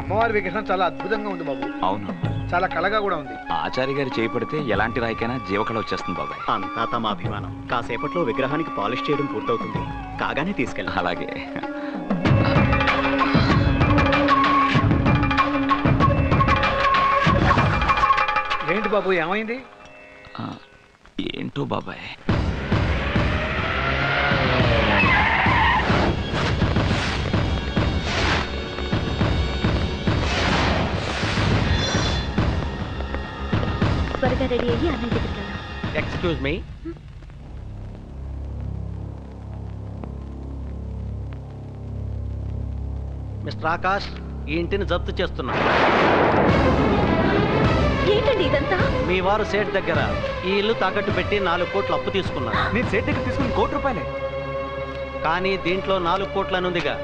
అమ్మవారి విగ్రహం చాలా అద్భుతంగా ఉంది బాబు. అవును, చాలా కళగా కూడా ఉంది. ఆచార్య గారు చేపడితే ఎలాంటి రాయికైనా జీవకళ వచ్చేస్తుంది బాబాయ్. అంతా తమ అభిమానం. కాసేపట్లో విగ్రహానికి పాలిష్ చేయడం పూర్తవుతుంది. కాగానే తీసుకెళ్ళి. అలాగే. ఏంటి బాబు ఏమైంది? ఏంటో బాబాయ్, త్వరగా రెడీ అయ్యి అన్నయ్య దగ్గరికి వెళ్దాం. Excuse me. మిస్టర్ ఆకాష్, ఈ ఇంటిని జప్తు చేస్తున్నా. ఏంటండి ఇదంతా? మీ వారు సేట్ దగ్గర ఈ ఇల్లు తాకట్టు పెట్టి 4 కోట్లు అప్పు తీసుకున్నారు. నేను సేట్ దగ్గర తీసుకుని ₹1,00,00,000. కానీ దీంట్లో 4 కోట్లనుందిగా.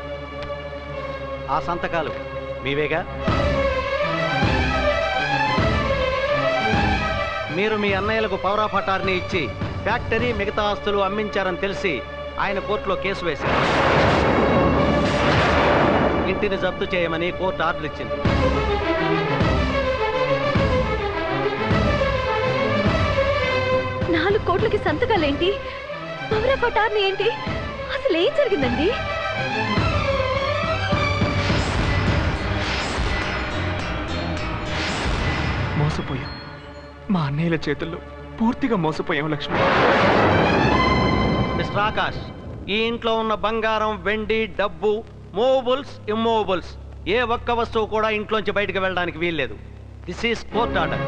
ఆ సంతకాలు మీవేగా? మీరు మీ అన్నయ్యలకు పవర్ ఆఫ్ అటార్నీ ఇచ్చి ఫ్యాక్టరీ మిగతా ఆస్తులు అమ్మించారని తెలిసి ఆయన కోర్టులో కేసు వేశారు. ఇంటిని జప్తు చేయమని కోర్టు ఆర్డర్ ఇచ్చింది. నాలుగు కోట్లకి సంతకాలేంటి? పవర్ ఆఫ్ అటార్నీ ఏంటి? అసలు ఏం జరిగిందండి? మోసపోయాం. మా అన్నయ్యల చేతుల్లో పూర్తిగా మోసపోయాం లక్ష్మి. మిస్టర్ ఆకాష్, ఈ ఇంట్లో ఉన్న బంగారం, వెండి, డబ్బు, మూవబుల్స్, ఇమ్మూవబుల్స్ ఏ ఒక్క వస్తువు కూడా ఇంట్లోంచి బయటకు వెళ్ళడానికి వీల్లేదు. This is court order.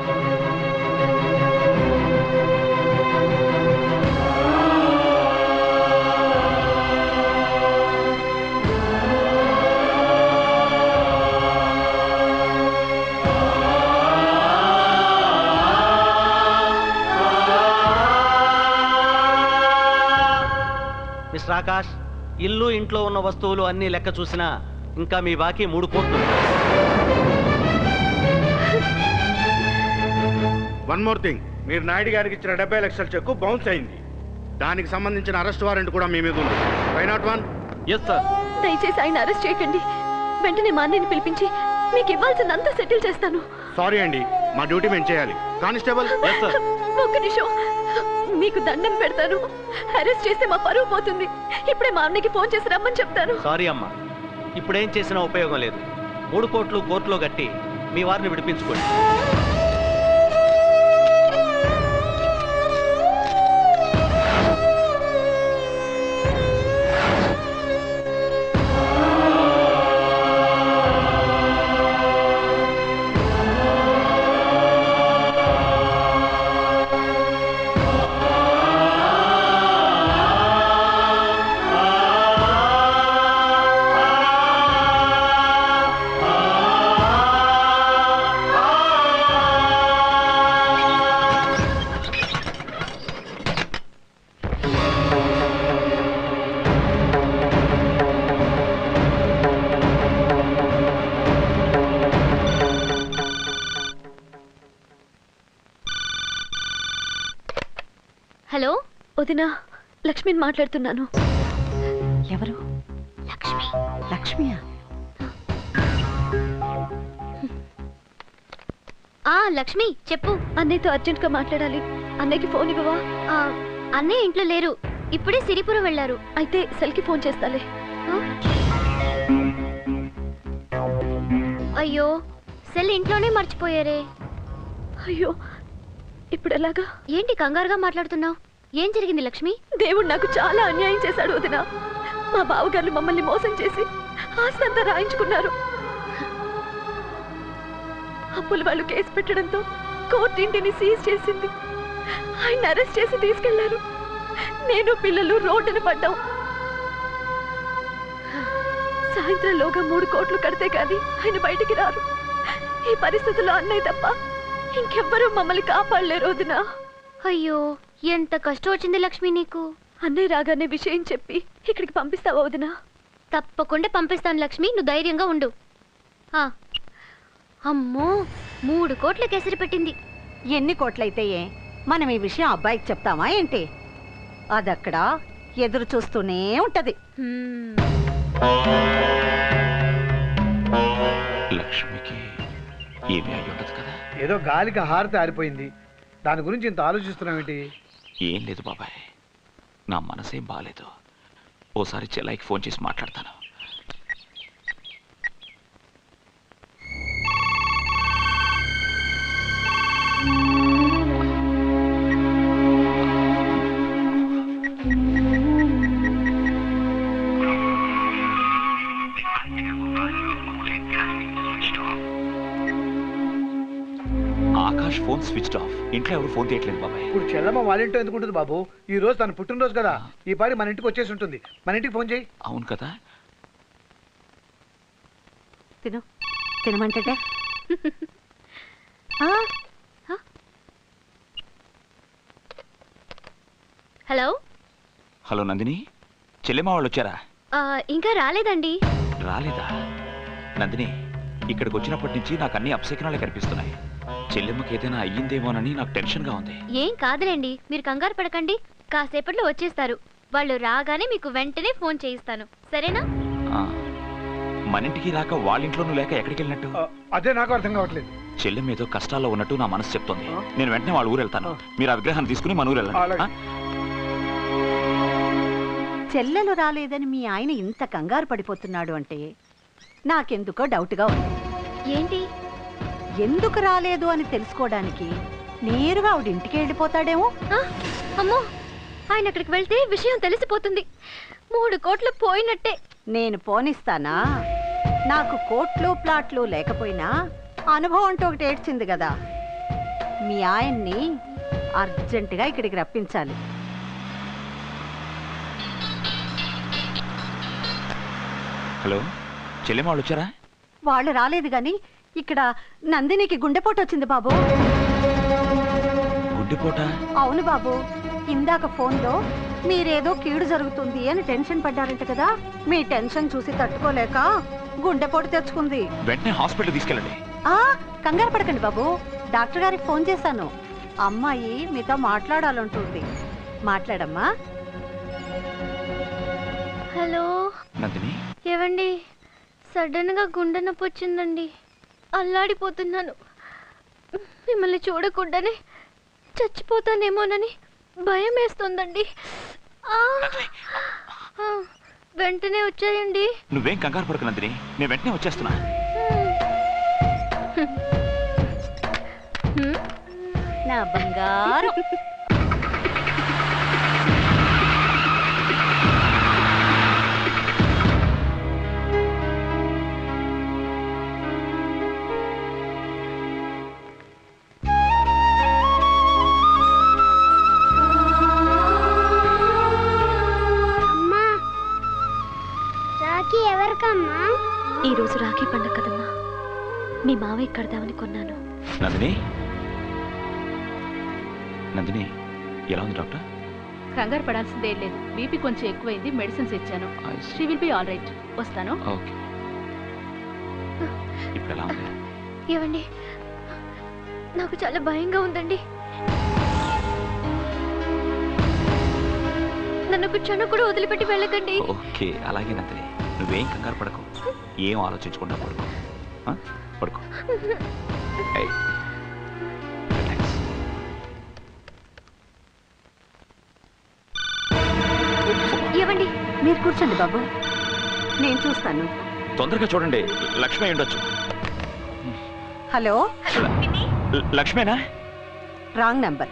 Mister Akash, ఇల్లు ఇంట్లో ఉన్న వస్తువులు అన్ని లెక్క చూసినా ఇంకా మీ బాకీ 3 కోట్లు. వన్ మోర్ థింగ్, మీరు నాయుడు గారికి ఇచ్చిన 70 లక్షల చెక్కు బౌన్స్ అయింది. దానికి సంబంధించిన అరెస్ట్ వారెంట్ కూడా మీ మీద ఉంది. Why not one? Yes sir. దయచేసి ఆయన అరెస్ట్ చేయకండి. వెంటనే మా అన్నయ్యని పిలిపించి మీకు ఇవ్వాల్సిందంతా సెటిల్ చేస్తాను. సారీ అండి, మా డ్యూటీ మేము చేయాలి. కానిస్టేబుల్. Yes sir. ఒక్క నిమిషం, మీకు దండం పెడతాను. అరెస్ట్ చేస్తే మా పరువు పోతుంది. ఇప్పుడే మా అన్నయ్యకి ఫోన్ చేసి రమ్మని చెప్తాను. సారీ అమ్మా, ఇప్పుడేం చేసినా ఉపయోగం లేదు. 3 కోట్లు కోర్టులో కట్టి మీ వారిని విడిపించుకోండి. హలో వదినా, లక్ష్మిని మాట్లాడుతున్నాను. ఎవరు? లక్ష్మి. లక్ష్మియా? లక్ష్మి చెప్పు. అన్నయ్యతో అర్జెంట్ గా మాట్లాడాలి. అన్నయ్యకి ఫోన్ ఇవ్వవా? అన్నయ్య ఇంట్లో లేరు, ఇప్పుడే సిరిపురం వెళ్ళారు. అయితే సెల్కి ఫోన్ చేస్తాలే. అయ్యో సెల్ ఇంట్లోనే మర్చిపోయారే. అయ్యో ఇప్పుడు ఎలాగా? ఏంటి కంగారుగా మాట్లాడుతున్నావు? ఏం జరిగింది లక్ష్మి? దేవుడు నాకు చాలా అన్యాయం చేశాడు వదిన. మా బావగారు మమ్మల్ని మోసం చేసి ఆస్తి అంతా రాయించుకున్నారు. అప్పుల వాళ్ళు కేసు పెట్టడంతో కోర్టు ఇంటిని సీజ్ చేసింది. ఆయన అరెస్ట్ చేసి తీసుకెళ్లారు. నేను పిల్లలు రోడ్డున పడ్డాం. సాయంత్రంలోగా 3 కోట్లు కడితే కానీ ఆయన బయటికి రారు. ఈ పరిస్థితుల్లో అన్నయ్య తప్ప ఇంకెవ్వరూ మమ్మల్ని కాపాడలేరు వదిన. అయ్యో ఎంత కష్టం వచ్చింది లక్ష్మి నీకు. అన్నయ్య రాగానే విషయం చెప్పి ఇక్కడికి పంపిస్తావా వదిన? తప్పకుండా పంపిస్తాను లక్ష్మి, నువ్వు ధైర్యంగా ఉండు. అమ్మో 3 కోట్ల కేసరి పెట్టింది. ఎన్ని కోట్లయితే మనం ఈ విషయం అబ్బాయికి చెప్తామా ఏంటి? అదక్కడ ఎదురు చూస్తూనే ఉంటది. లక్ష్మికి ఏమీ అయి ఉండదు కదా? ఏదో గాలికి హారతి ఆరిపోయింది, దాని గురించి ఇంత ఆలోచిస్తున్నావేంటి? ఏం లేదు బాబాయ్, నా మనసేం బాగాలేదు. ఓసారి చెల్లాయికి ఫోన్ చేసి మాట్లాడతాను. Akash phone switch off. ఇంట్లో ఎవరు ఫోన్ తీయట్లేదు బాబాయ్. ఇప్పుడు చెల్లమ్మ వాళ్ళ ఇంట్లో ఎందుకు ఉంటుంది బాబు? ఈ రోజు తన పుట్టినరోజు కదా, ఈ పారి మన ఇంటికి వచ్చేసి ఉంటుంది. మన ఇంటికి ఫోన్ చేయి. అవును కదా? తినమంటే హలో హలో నందిని, చెల్లెమ్మ వాళ్ళు వచ్చారా? ఇంకా రాలేదండి. రాలేదా? నందిని, ఇక్కడికి వచ్చినప్పటి నుంచి నాకు అన్ని అపశకునాలే కనిపిస్తున్నాయి. చెల్లెమ్మకి ఏదైనా అయ్యిందేమోనని నాకు టెన్షన్గా ఉంది. ఏం కాదులేండి, మీరు కంగారు పడకండి. కాసేపట్లో వచ్చేస్తారు. వాళ్ళు రాగానే మీకు వెంటనే ఫోన్ చేయిస్తాను, సరేనా? మన ఇంటికి రాక వాళ్ళ ఇంట్లోనూ లేక ఎక్కడికి వెళ్ళినట్టు? అదే నాకు అర్థం కావట్లేదు. చెల్లెమ్మ ఏదో కష్టాల్లో ఉన్నట్టు నా మనసు చెప్తోంది. నేను వెంటనే వాళ్ళ ఊరు వెళ్తాను. మీరు ఆ విగ్రహాన్ని తీసుకుని మన ఊరు వెళ్ళండి. చెల్లెలు రాలేదని మీ ఆయన ఇంత కంగారు పడిపోతున్నాడు అంటే నాకెందుకో డౌట్గా ఉంది. ఏంటి? ఎందుకు రాలేదు అని తెలుసుకోవడానికి నేరుగా ఆవిడ ఇంటికి వెళ్ళిపోతాడేమో. అమ్మో, ఆయన అక్కడికి వెళ్తే విషయం తెలిసిపోతుంది. 3 కోట్లు పోయినట్టే. నేను పోనిస్తానా? నాకు కోట్లు ప్లాట్లు లేకపోయినా అనుభవం అంటూ ఒకటి ఏడ్చింది కదా. మీ ఆయన్ని అర్జెంటుగా ఇక్కడికి రప్పించాలి. హలో, చెల్లెమ్మ వాళ్ళు వచ్చారా? వాళ్ళు రాలేదు గాని ఇక్కడ నందినికి గుండెపోటు వచ్చింది బాబు. గుండెపోట? అవును బాబు, ఇందాక ఫోన్లో మీరేదో కీడు జరుగుతుంది అని టెన్షన్ పడ్డారంట కదా. మీ టెన్షన్ చూసి తట్టుకోలేక గుండెపోటు తెచ్చుకుంది. వెంటనే హాస్పిటల్ తీసుకెళ్ళండి. కంగారు పడకండి బాబు, డాక్టర్ గారికి ఫోన్ చేశాను. అమ్మాయి మీతో మాట్లాడాలంటుంది. మాట్లాడమ్మా. హలో నందిని, ఏవండి, సడన్ గా గుండె నొప్పి వచ్చిందండి. అల్లాడిపోతున్నాను. మిమ్మల్ని చూడకుండానే చచ్చిపోతానేమోనని భయం వేస్తుందండి. వెంటనే వచ్చాయండి. నువ్వేం కంగారు పడకు నందిని, నేను వెంటనే వచ్చేస్తున్నా. నా బంగారు. ఎవరికమ్మా? ఈ రోజు రాఖీ పండుగ కదమ్మా, మీ మావయ్య కడదామని కొన్నాను. నందిని, నందిని ఎలా ఉంది డాక్టర్? కంగారు పడాల్సిందే లేదు. బీపీ కొంచెం ఎక్కువైంది, మెడిసిన్స్ ఇచ్చాను. She will be all right. వస్తాను. ఓకే. ఇప్పుడు ఎలా ఉంది? ఏవండి, నాకు చాలా భయంగా ఉందండి. నన్ను క్షణం కూడా వదిలిపెట్టి వెళ్ళకండి. ఓకే, అలాగే నందిని, నువ్వేం కంగారు పడకు, ఏం ఆలోచించకుండా పడుకో. పడుకో. మీరు కూర్చోండి బాబు, నేను చూస్తాను. తొందరగా చూడండి, లక్ష్మి అయి ఉండొచ్చు. హలో, లక్ష్మేనా? Wrong number.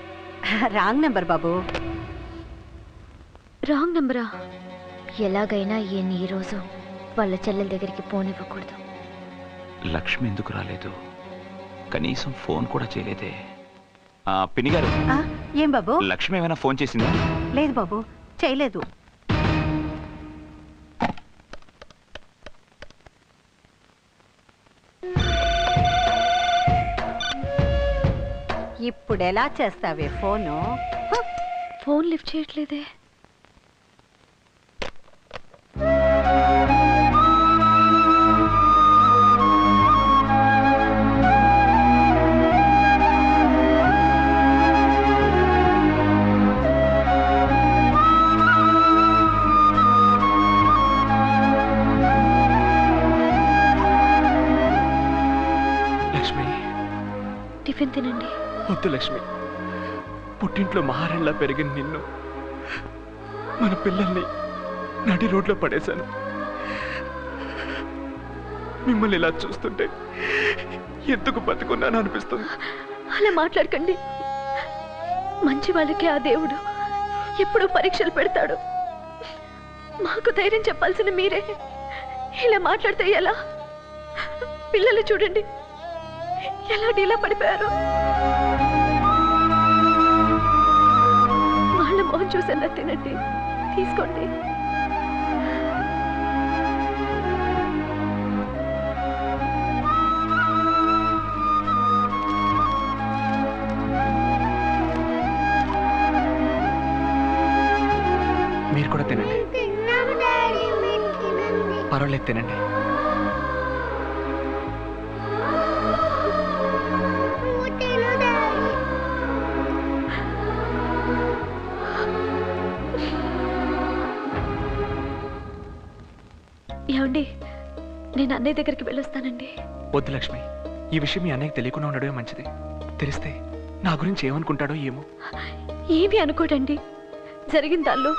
రాంగ్ నెంబర్ బాబు. రాంగ్ నెంబరా? ఎలాగైనా ఈ రోజు వాళ్ళ చెల్లెల దగ్గరికి పోనివ్వకూడదు. లక్ష్మి ఎందుకు రాలేదు? కనీసం ఫోన్ కూడా చేయలేదే. పిన్ని గారు, ఏం బాబు? లక్ష్మి ఏమైనా ఫోన్ చేసిందా? లేదు బాబు, చేయలేదు. ఇప్పుడు ఎలా చేస్తావే ఫోను? ఫోన్ లిఫ్ట్ చేయట్లేదే. టిఫిన్ తినండి. వద్దు లక్ష్మి, పుట్టింట్లో మహారాణిలా పెరిగిన నిన్ను, మన పిల్లల్ని నడి రోడ్లో పడేశాను. మిమ్మల్ని ఇలా చూస్తుంటే ఎందుకు బతుకున్నాను అనిపిస్తుంది. అలా మాట్లాడకండి. మంచి వాళ్ళకి ఆ దేవుడు ఎప్పుడూ పరీక్షలు పెడతాడు. మాకు ధైర్యం చెప్పాల్సిన మీరే ఇలా మాట్లాడితే ఎలా? పిల్లలు చూడండి ఎలా డీలా పడిపోయారు. వాళ్ళ మొహం చూసన్నా తినండి, తీసుకోండి. మీరు కూడా తినండి. పర్వాలేదు, తినండి. ఏమండి, నేను అన్నయ్య దగ్గరికి వెళ్ళొస్తానండి. వద్దు లక్ష్మి, ఈ విషయం మీ అన్నయ్యకి తెలియకుండా ఉండడమే మంచిది. తెలిస్తే నా గురించి ఏమనుకుంటాడో ఏమో. ఏమి అనుకోడండి, జరిగిన దానిలో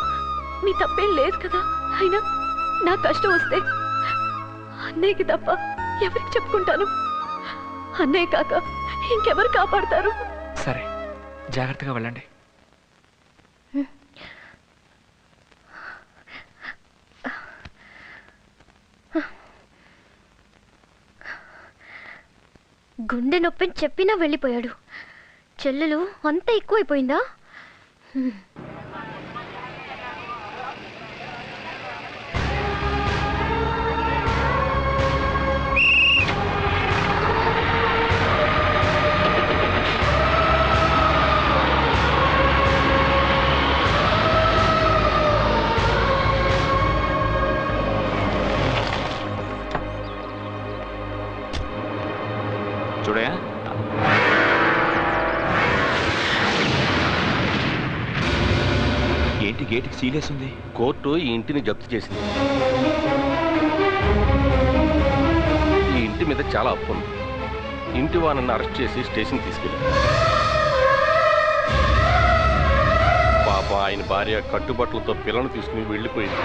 మీ తప్పేం లేదు కదా. అయినా నా కష్టం వస్తే అన్నయ్యకి తప్ప ఎవరికి చెప్పుకుంటాను? అన్నయ్య కాక ఇంకెవరు కాపాడతారు? సరే, జాగ్రత్తగా వెళ్ళండి. గుండె నొప్పిని చెప్పినా వెళ్ళిపోయాడు. చెల్లెలు అంత ఎక్కువైపోయిందా? చూడయా, ఏంటి గేటుకి సీలేసి ఉంది? కోర్టు ఈ ఇంటిని జప్తు చేసింది. ఈ ఇంటి మీద చాలా అప్పు ఉంది. ఇంటి వానನ್ನು అరెస్ట్ చేసి స్టేషన్ తీసుకెళ్ళారు. పాప ఆయన భార్య కట్టుబట్టలతో పిల్లను తీసుకుని వెళ్ళిపోయింది.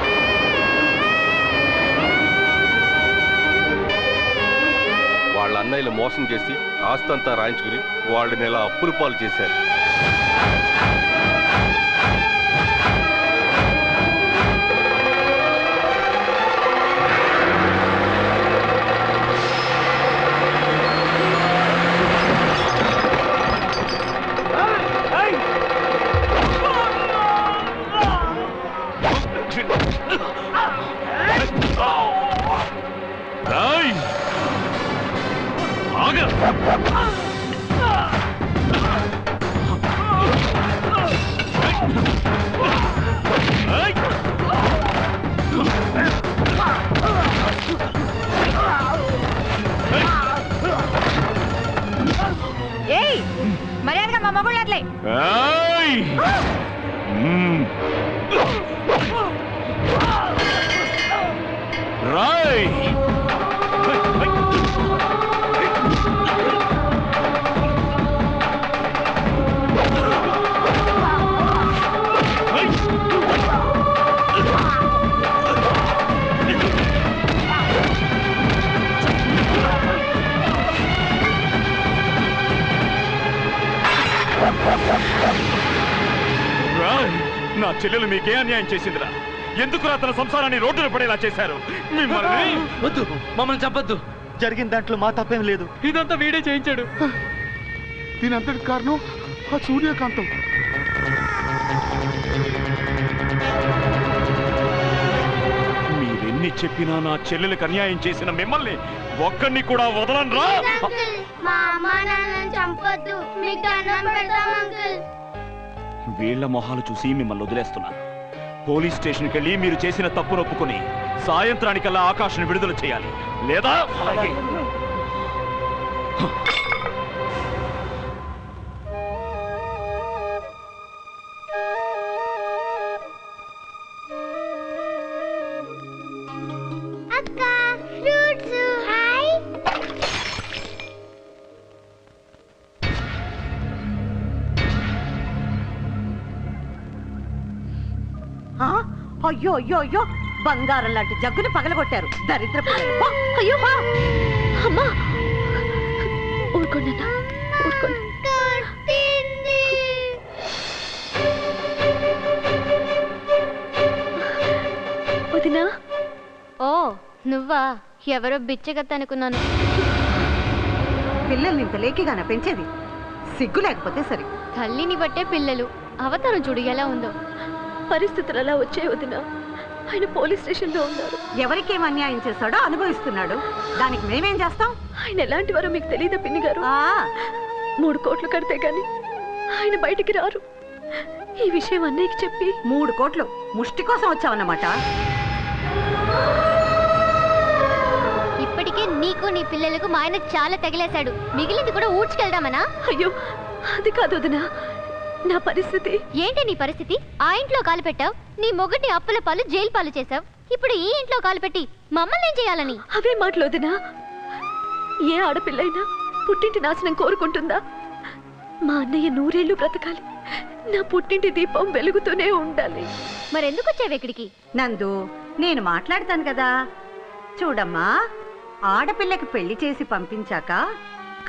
వాళ్ళ అన్నయ్యలు మోసం చేసి ఆస్తంతా రాయించుకుని వాళ్ళని ఇలా అప్పుల పాలు చేశారు. ఏయ్, మర్యాదగా మా మగుళ్ళు అట్లే. రాయ్ నా చెల్లెలు మీకే అన్యాయం చేసిందిరా. ఎందుకురా తన సంసారాన్ని రోడ్డున పడేలా చేశారు? మిమ్మల్ని వద్దు, మమ్మల్ని చెప్పొద్దు. జరిగిన దాంట్లో మా తప్పేం లేదు. ఇదంతా వీడే చేయించాడు. దీని అంతటి కారణం ఆ సూర్యకాంతం. మీరెన్ని చెప్పినా నా చెల్లెలకు అన్యాయం చేసిన మిమ్మల్ని ఒక్కడిని కూడా వదలనరా. మా అమ్మ నాన్నని చంపొద్దు, మీకు అన్నం పెడతాం అంకుల్. వీళ్ల మొహాలు చూసి మిమ్మల్ని వదిలేస్తున్నాను. పోలీస్ స్టేషన్కి వెళ్ళి మీరు చేసిన తప్పును ఒప్పుకొని సాయంత్రానికల్లా ఆకాష్ను విడుదల చేయాలి, లేదా అలాగే. అక్క ఫ్రూట్స్ హాయ్. అయ్యో అయ్యో అయ్యో, బంగారం లాంటి జగ్గుని పగలగొట్టారు దరిద్ర పిల్లలు. అయ్యో అమ్మా, ఊరుకోండి ఊరుకోండి. వదినా. ఓ నువ్వా? ఎవరో బిచ్చగత్త అనుకున్నాను. పిల్లల్ని ఇంత లేకిగానే పెంచేది, సిగ్గు లేకపోతే సరి. తల్లిని బట్టే పిల్లలు. అవతారం చూడు ఎలా ఉందో. పరిస్థితులు అలా వచ్చాయి వదినా. ఆయన పోలీస్ స్టేషన్లో ఉన్నారు. ఎవరికేం అన్యాయం చేశాడో అనుభవిస్తున్నాడు. దానికి మేమేం చేస్తాం? ఆయన ఎలాంటి వారో మీకు తెలియదా పిన్ని గారు? 3 కోట్లు కడితే గాని ఆయన బయటికి రారు. ఈ విషయం అన్నయ్యకి చెప్పి 3 కోట్లు ముష్టి కోసం వచ్చావన్నమాట. ఇప్పటికే నీకు నీ పిల్లలకు మా ఆయన చాలా తగిలేశాడు. మిగిలింది కూడా ఊడ్చుకెళ్దామనా? అయ్యో అది కాదు వదినా, నా పరిస్థితి. ఏంటి నీ పరిస్థితి? ఆ ఇంట్లో కాలు పెట్టావు, నీ మొగుడిని అప్పుల పాలు జైలు పాలు చేశావు. ఇప్పుడు ఈ ఇంట్లో కాలు పెట్టి మమ్మల్ని ఏం చేయాలని? అవే మాటలు వదినా. ఏ ఆడపిల్లైనా పుట్టింటి నాశనం కోరుకుంటుందా? మా అన్నయ్య 100 ఏళ్ళు బ్రతకాలి, నా పుట్టింటి దీపం వెలుగుతూనే ఉండాలి. మరెందుకు వచ్చావు ఇక్కడికి? నందు, నేను మాట్లాడతాను కదా. చూడమ్మా, ఆడపిల్లకి పెళ్లి చేసి పంపించాక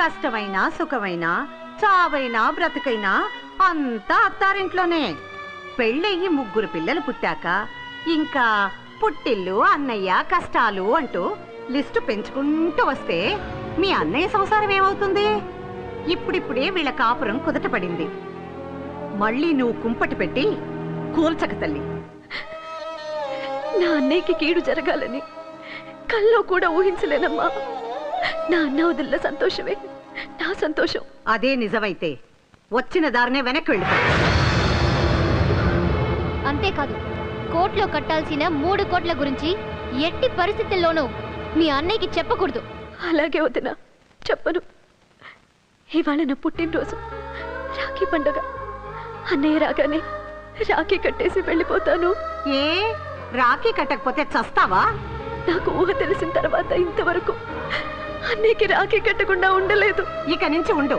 కష్టమైనా సుఖమైనా చావైనా బ్రతుకైనా అంతా అత్తారింట్లోనే. పెళ్ళయ్యి 3 పిల్లలు పుట్టాక ఇంకా పుట్టిల్లు అన్నయ్య కష్టాలు అంటూ లిస్టు పెంచుకుంటూ వస్తే మీ అన్నయ్య సంసారం ఏమవుతుంది? ఇప్పుడిప్పుడే వీళ్ళ కాపురం కుదటపడింది. మళ్ళీ నువ్వు కుంపటి పెట్టి కూల్చక తల్లి. నా అన్నయ్యకి కీడు జరగాలని కల్లో కూడా ఊహించలేనమ్మా. నా అన్న వదిలిన సంతోషమే నా సంతోషం. అదే నిజమైతే వచ్చిన దారినే వెనక్కి వెళ్ళిపో. అంతేకాదు, కోర్టులో కట్టాల్సిన 3 కోట్ల గురించి ఎట్టి పరిస్థితుల్లోనూ మీ అన్నయ్యకి చెప్పకూడదు. అలాగే వదినా, చెప్పను. ఇవాళ నా పుట్టినరోజు, రాఖీ పండుగ. అన్నయ్య రాగానే రాఖీ కట్టేసి వెళ్ళిపోతాను. ఏ రాఖీ కట్టకపోతే చస్తావా? నాకు ఊహ తెలిసిన తర్వాత ఇంతవరకు అన్నయ్యకి రాఖీ కట్టకుండా ఉండలేదు. ఇక నుంచి ఉండు.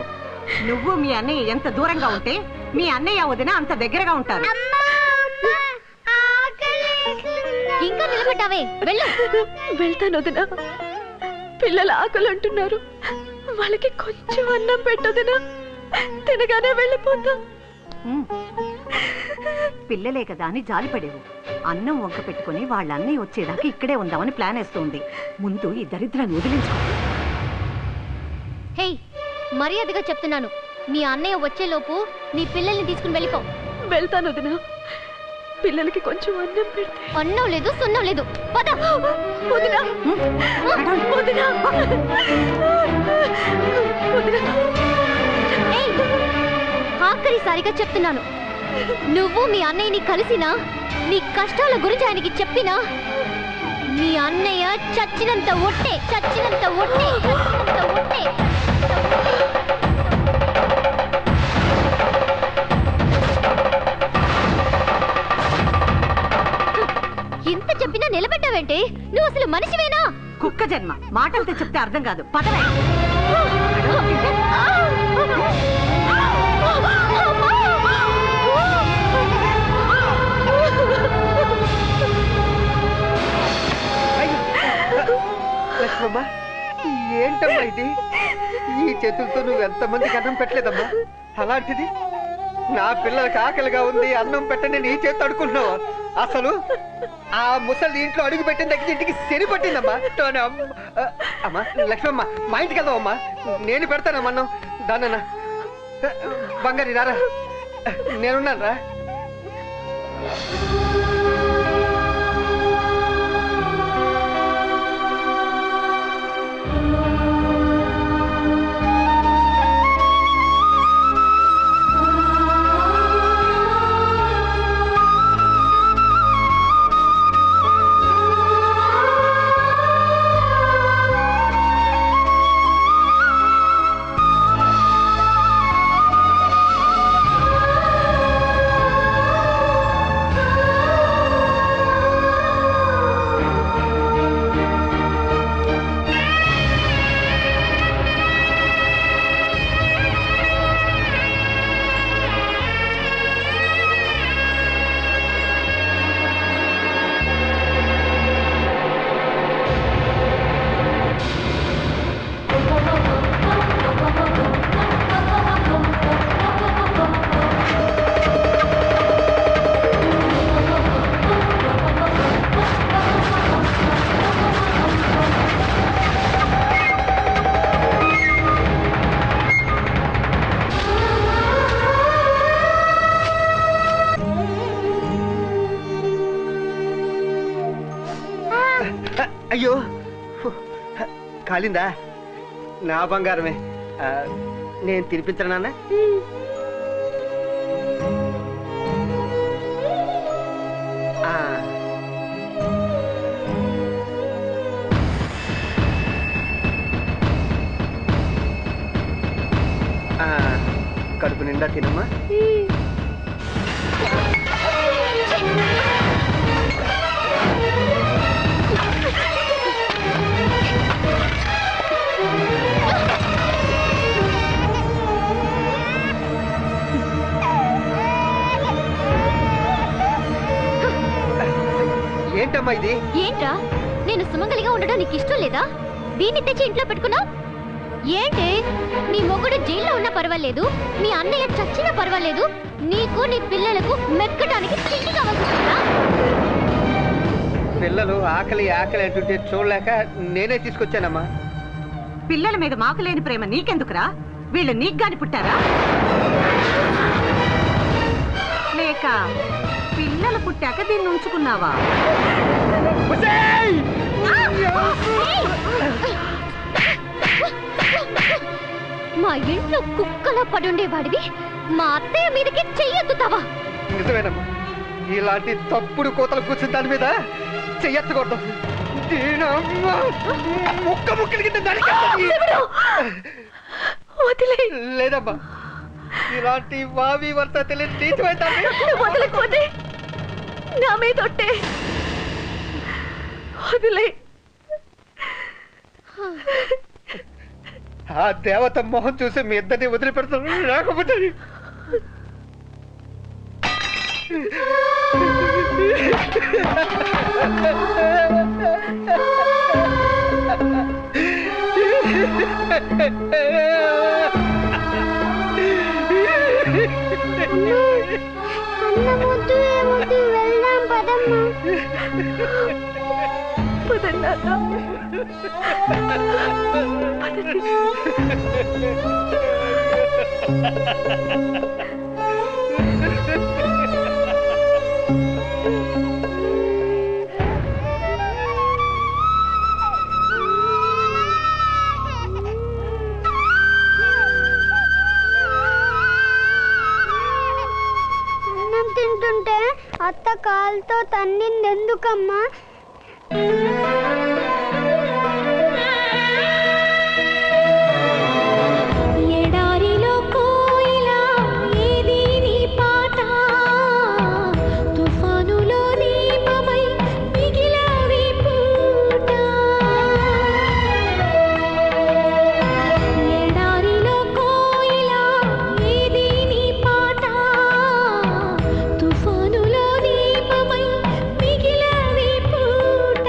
నువ్వు మీ అన్నయ్య ఎంత దూరంగా ఉంటే మీ అన్నయ్య వదిన అంత దగ్గరగా ఉంటారు. ఇంకా నిలబడ్డావే, వెళ్ళు. వెళ్తాను వదినా. పిల్లలు ఆకలి అంటున్నారు, వాళ్ళకి కొంచెం అన్నం పెట్టొదినా, తినగానే వెళ్ళిపోతా. పిల్లలే కదా అని జాలిపడేవు. అన్నం వంక పెట్టుకుని వాళ్ళ అన్నయ్య వచ్చేదాకా ఇక్కడే ఉందామని ప్లాన్ వేస్తుంది. ముందు ఈ దరిద్రాన్ని వదిలించుకో. హే, మర్యాదగా చెప్తున్నాను, మీ అన్నయ్య వచ్చేలోపు నీ పిల్లల్ని తీసుకుని వెళ్ళిపో. వెళ్తాను వదినా. పిల్లలకి కొంచెం అన్నం పెడితే. అన్నం లేదు, సున్నం లేదు. పద వదినా. వదినా. వదినా. ఆఖరిసారిగా చెప్తున్నాను, నువ్వు మీ అన్నయ్యని కలిసినా నీ కష్టాల గురించి ఆయనకి చెప్పినా మీ అన్నయ్య చచ్చినంత ఒట్టే, చచ్చినంత ఒట్టే, చచ్చినంత ఒట్టే. ఇంత చెప్పినా నిలబెట్టావేంటి? నువ్వు అసలు మనిషివేనా? కుక్క జన్మ. మాటలతో చెప్తే అర్థం కాదు. పదవే. లక్ష్మమ్మ, ఏంటమ్మా ఇది? ఈ చేతులతో నువ్వు ఎంతమందికి అన్నం పెట్టలేదమ్మా. అలాంటిది నా పిల్లలకి ఆకలిగా ఉంది, అన్నం పెట్టండి నీ చేతి అడుకుంటున్నావు. అసలు ఆ ముసలి ఇంట్లో అడుగు పెట్టిన దగ్గర ఇంటికి శని పట్టిందమ్మా. అమ్మా లక్ష్మమ్మ, మా ఇంటికి వెళ్దామమ్మా, నేను పెడతానమ్మా అన్నం. దానన్నా బంగారి రారా, నేనున్నాను రా. అయ్యో కాలిందా? నా బంగారమే, నేను తినిపించను నాన్న. కడుపు నిండా తినమ్మా. ఏంటమ్మా ఇది? ఏంట్రా, నేను సుమంగలిగా ఉండడం నీకు ఇష్టం లేదా? దీన్ని తెచ్చి ఇంట్లో పెట్టుకున్నావు ఏంటి? నీ మొగుడు జైల్లో ఉన్నా పర్వాలేదు, నీ అన్నయ్య చచ్చినా పర్వాలేదు, నీకు నీ పిల్లలకు మెక్కడానికి తిండి కావాల్సిందా? పిల్లలు ఆకలి ఆకలి అంటుంటే చూడలేక నేనే తీసుకొచ్చానమ్మా. పిల్లల మీద మాకులేని ప్రేమ నీకెందుకురా? వీళ్ళు నీకు గాని పుట్టారా? లేక పిల్లలు పుట్టాక దీన్ని ఉంచుకున్నావా? మా ఇంట్లో కుక్కలా పడుండేవాడివి మా అత్తయ్య మీదకి చెయ్యొద్దుతావా? నిజమేనమ్మా, ఇలాంటి తప్పుడు కోతలు కూర్చుని దాని మీద చెయ్యెత్తకూడదు. ముక్క ముక్కల కింద లేదమ్మా, ఇలాంటి వావి వర్త తెలియని వదలకపోతే నా మీద ఒట్టే. వదిలే. ఆ దేవత మొహం చూసి మీ ఇద్దరిని వదిలిపెడతాను. రాకపోతే అన్నమొద్దు ఏమొద్దు, వెళ్దాం పదమ్మా. అన్నం తింటుంటే అత్త కాలుతో తన్నింది ఎందుకమ్మా? ఎడారిలో కోయిలా ఏది నీ పాట, తుఫానులో దీపమై మిగిలావి పూట. ఎడారిలో కోయిలా ఏది నీ పాట, తుఫానులో దీపమై మిగిలావి పూట.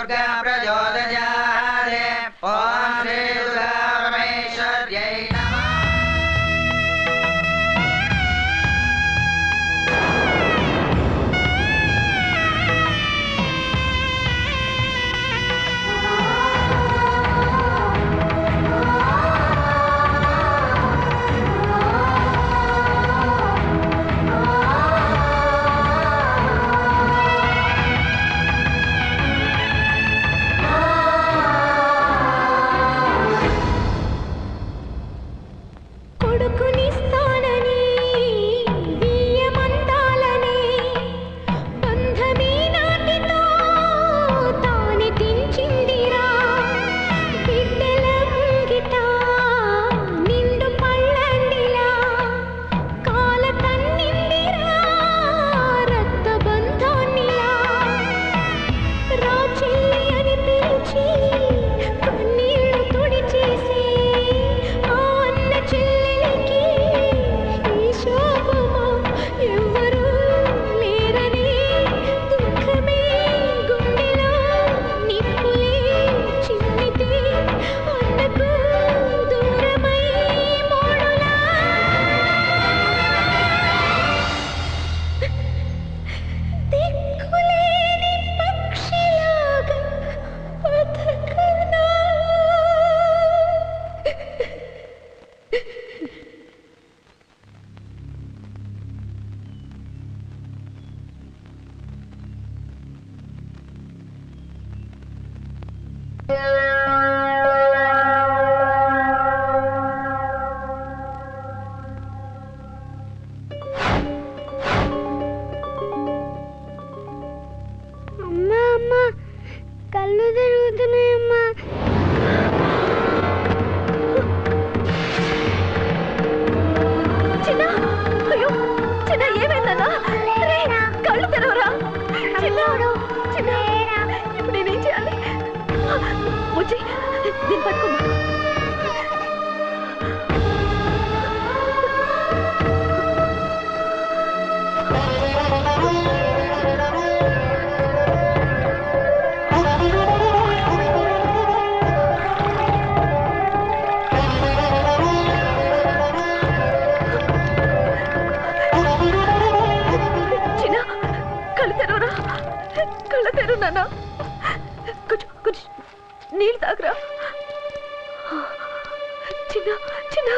దుర్గా ప్రచోదయాదే ఓం శ్రీ దుర్గా పరమేశ్వర్యై నమః. కళ్ళు తిరుగుతున్నాయమ్మా. చిన్న అయ్యో చిన్న ఏమైందన్నా కళ్ళు తెరవరా చిన్న చిన్న ఇప్పుడు నేనేం చేయాలి వచ్చి దీన్ని పట్టుకోమ్మా. కళ్ళు తెరు నాన్న, కొంచెం నీళ్ళు తాగరా. చిన్న చిన్న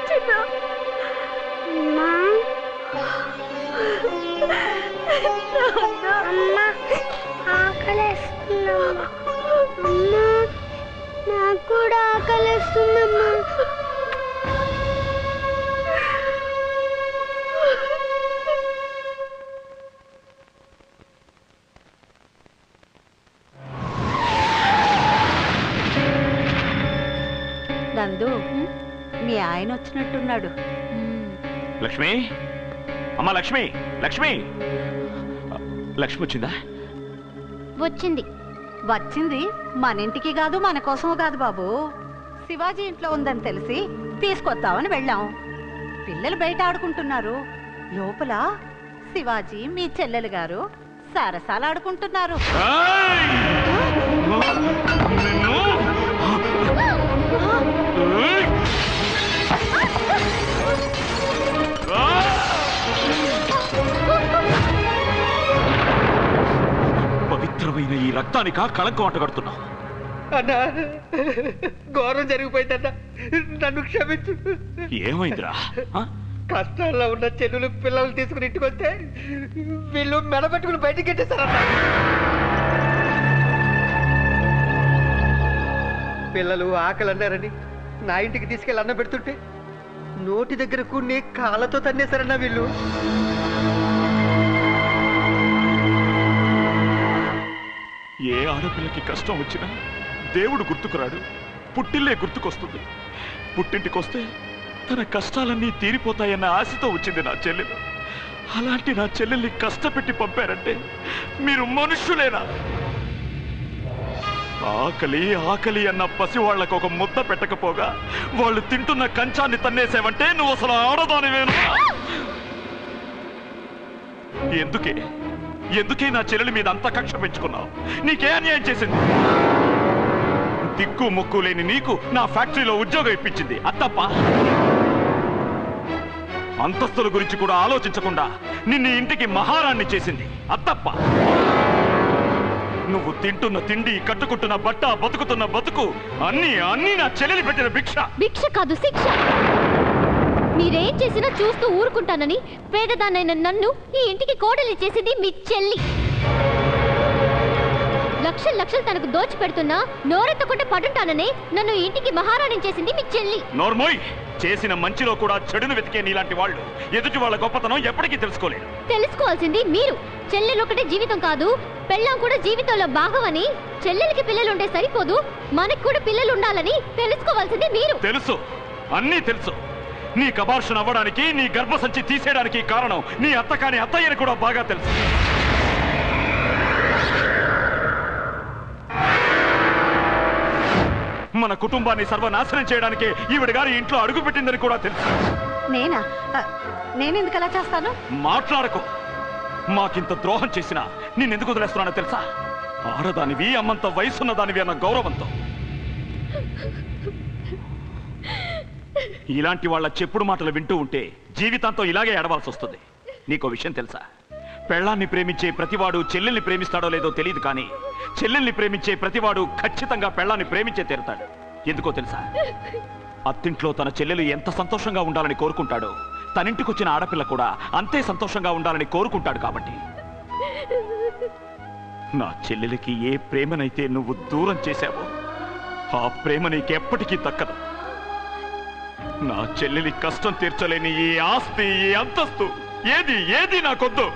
చిన్న ఆకలేస్తుందమ్మా. అమ్మా నాకు కూడా ఆకలేస్తుందమ్మా. నందు మీ ఆయన వచ్చినట్టున్నాడు. లక్ష్మి అమ్మా లక్ష్మి లక్ష్మి లక్ష్మి వచ్చిందా? వచ్చింది. వచ్చింది మన ఇంటికి కాదు మన కోసము కాదు బాబు. శివాజీ ఇంట్లో ఉందని తెలిసి తీసుకొద్దామని వెళ్ళాం. పిల్లలు బయట ఆడుకుంటున్నారు. లోపల శివాజీ మీ చెల్లెలు గారు సరసాలు ఆడుకుంటున్నారు. పవిత్రమైన ఈ రక్తానికా కళంకం అంటగడుతున్నావు? అన్నా ఘోరం జరిగిపోయిందన్నా, నన్ను క్షమించు. ఏమైందిరా? కష్టాల్లో ఉన్న చెల్లులు పిల్లలు తీసుకుని ఇంటికి వస్తే వీళ్ళు మెడబెట్టుకుని బయటికి ఎట్టేశారన్నా. పిల్లలు ఆకలి అన్నారని నా ఇంటికి తీసుకెళ్ళి అన్నం పెడుతుంటే నోటి దగ్గర కొన్ని కాళ్ళతో తన్నేశారన్నా వీళ్ళు. ఏ ఆడపిల్లకి కష్టం వచ్చినా దేవుడు గుర్తుకురాడు, పుట్టిల్లే గుర్తుకొస్తుంది. పుట్టింటికొస్తే తన కష్టాలన్నీ తీరిపోతాయన్న ఆశతో వచ్చింది నా చెల్లెలు. అలాంటి నా చెల్లెల్ని కష్టపెట్టి పంపారంటే మీరు మనుష్యులేనా? ఆకలి ఆకలి అన్న పసివాళ్లకు ఒక ముద్ద పెట్టకపోగా వాళ్ళు తింటున్న కంచాన్ని తన్నేసావంటే నువ్వు అసలు ఆడదానివేనా? ఎందుకే నా చెల్లెలి మీద అంత కక్ష పెంచుకున్నావు? నీకే అన్యాయం చేసింది? దిక్కు ముక్కు లేని నీకు నా ఫ్యాక్టరీలో ఉద్యోగం ఇప్పించింది, అత్తప్ప. అంతస్తుల గురించి కూడా ఆలోచించకుండా నిన్ను ఇంటికి మహారాణి చేసింది, అత్తప్ప. నువ్వు తింటున్న తిండి, కట్టుకుంటున్న బట్ట, బతుకుతున్న బతుకు అన్నీ నా చెల్లెలి పెట్టిన భిక్ష. భిక్ష కాదు, శిక్ష. మీరేం చేసినా చూస్తూ ఊరుకుంటానని పేదదాన్నైన నన్ను ఈ ఇంటికి కోడలి చేసింది మీ చెల్లి. లక్షలు లక్షలు తనకు దోచి పెడుతున్నా నోరెత్తకుండా పడుంటాననే నన్ను ఇంటికి మహారాణి చేసింది మీ చెల్లి. నోర్మోయ్, చేసిన మంచిలో కూడా చెడును వెతికే నీలాంటి వాళ్ళు ఎదుటి వాళ్ళ గొప్పతనం ఎప్పటికీ తెలుసుకోలేరు. తెలుసుకోవాల్సింది మీరు. చెల్లెలొకటే జీవితం కాదు, పెళ్ళాం కూడా జీవితంలో భాగమని. చెల్లెలకి పిల్లలుంటే సరిపోదు, మనకు కూడా పిల్లలు ఉండాలని తెలుసుకోవాల్సింది మీరు. తెలుసు, అన్నీ తెలుసు. నీ కబార్షన్ అవ్వడానికి, నీ గర్భసంచి తీసేయడానికి కారణం నీ అత్త కాని అత్తయ్యని కూడా బాగా తెలుసు. మన కుటుంబాన్ని సర్వనాశనం చేయడానికి ఈవిడ గారి ఇంట్లో అడుగు పెట్టిందని కూడా తెలుసు. నేనెందుకు అలా చేస్తాను? మాట్లాడకు. మాకింత ద్రోహం చేసినా నిన్నెందుకు వదిలేస్తున్నానో తెలుసా? ఆడదానివి, అమ్మంత వయసున్న దానివి అన్న గౌరవంతో. ఇలాంటి వాళ్ళ చెప్పుడు మాటలు వింటూ ఉంటే జీవితాంతం ఇలాగే ఏడవాల్సి వస్తుంది. నీకో విషయం తెలుసా? పెళ్ళాన్ని ప్రేమించే ప్రతివాడు చెల్లెల్ని ప్రేమిస్తాడో లేదో తెలియదు, కానీ చెల్లెల్ని ప్రేమించే ప్రతివాడు ఖచ్చితంగా పెళ్ళాన్ని ప్రేమించే తీరుతాడు. ఎందుకో తెలుసా? అత్తింట్లో తన చెల్లెలు ఎంత సంతోషంగా ఉండాలని కోరుకుంటాడో తనింటికొచ్చిన ఆడపిల్ల కూడా అంతే సంతోషంగా ఉండాలని కోరుకుంటాడు. కాబట్టి నా చెల్లెలికి ఏ ప్రేమనైతే నువ్వు దూరం చేశావో ఆ ప్రేమ నీకెప్పటికీ దక్కదు. నా చెల్లెలి కష్టం తీర్చలేని ఈ ఆస్తి, ఈ అంతస్తు ఏది నాకొద్దు.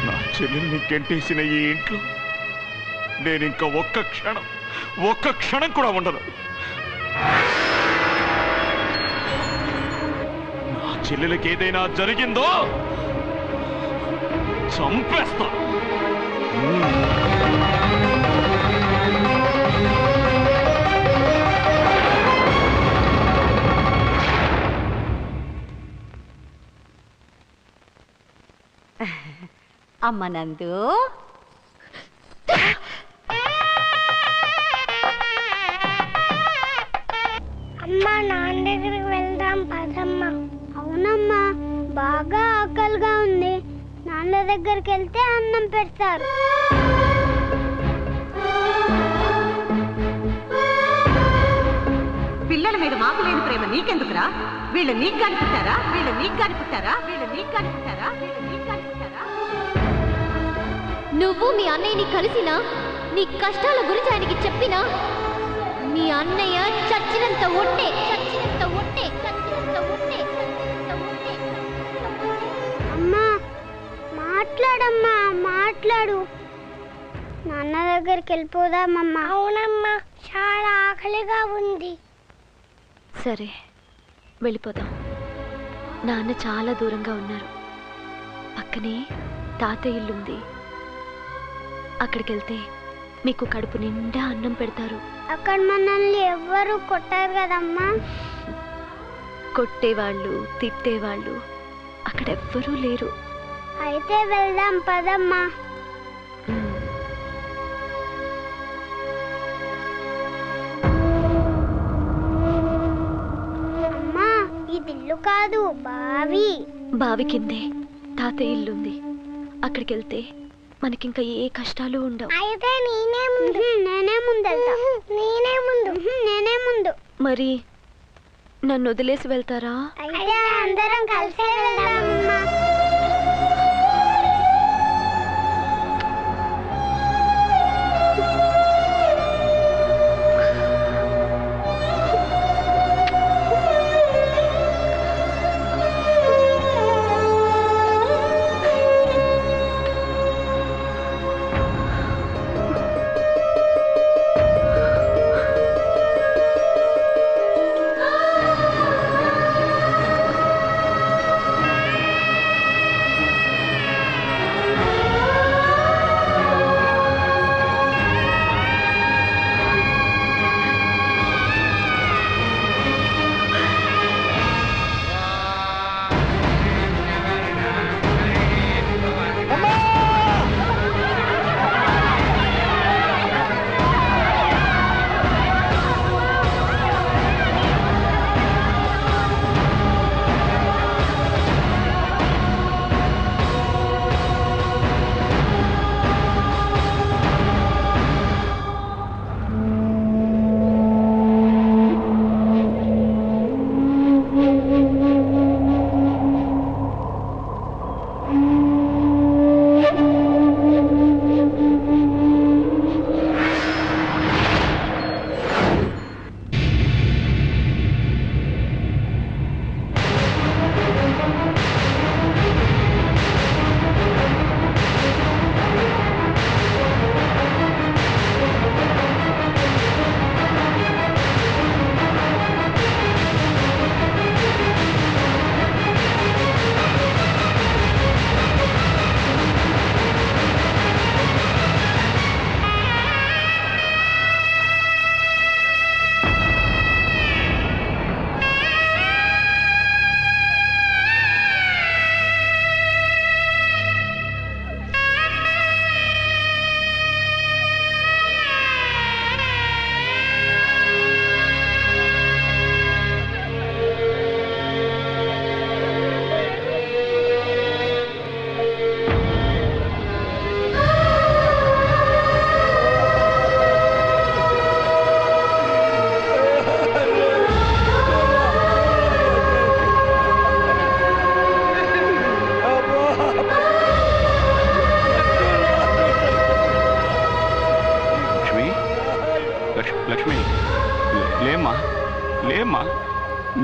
నా చెల్లెల్ని గెంటేసిన ఈ ఇంట్లో నేనింక ఒక్క క్షణం కూడా ఉండను. నా చెల్లెలకి ఏదైనా జరిగిందో చంపేస్తా. అమ్మ నందు, అమ్మా నాన్న దగ్గరికి వెళ్దాం పదమ్మా. అవునమ్మా, బాగా ఆకలిగా ఉంది. నాన్న దగ్గరికి వెళ్తే అన్నం పెడతారు. పిల్లల మీద మాకు లేని ప్రేమ నీకెందుకురా? వీళ్ళు నీకు కనిపుట్టారా? వీళ్ళు నీకు కనిపుట్టారా? వీళ్ళు నీకు కనిపుట్టారా? వీళ్ళు నీకు కనిపుట్టారా? నువ్వు మీ అన్నయ్యని కలిసినా, నీ కష్టాల గురించి ఆయనకి చెప్పినా మీ అన్నయ్య చచ్చినంత ఒట్టే. అమ్మా మాట్లాడమ్మా, మాట్లాడు. నాన్న దగ్గరికి వెళ్ళిపోదామమ్మా. అవునమ్మా, చాలా ఆకలిగా ఉంది. సరే, వెళ్ళిపోదాం. నాన్న చాలా దూరంగా ఉన్నారు. పక్కనే తాతయ్య ఇల్లుంది. అక్కడికి వెళ్తే మీకు కడుపు నిండా అన్నం పెడతారు. అక్కడ మనల్ని ఎవ్వరూ కొట్టారు కదమ్మా. కొట్టేవాళ్ళు, తిట్టేవాళ్ళు అక్కడెవ్వరూ లేరు. అయితే వెళ్దాం పదమ్మా. అమ్మా, ఇది ఇల్లు కాదు, బావి. బావి కిందే తాతయ్య ఇల్లుంది. అక్కడికి వెళ్తే మనకింకా ఏ కష్టాలు ఉండవు. అయితే నేనే ముందు. మరి నన్ను వదిలేసి వెళ్తారా? అయితే అందరం కలిసే వెళ్దామమ్మా.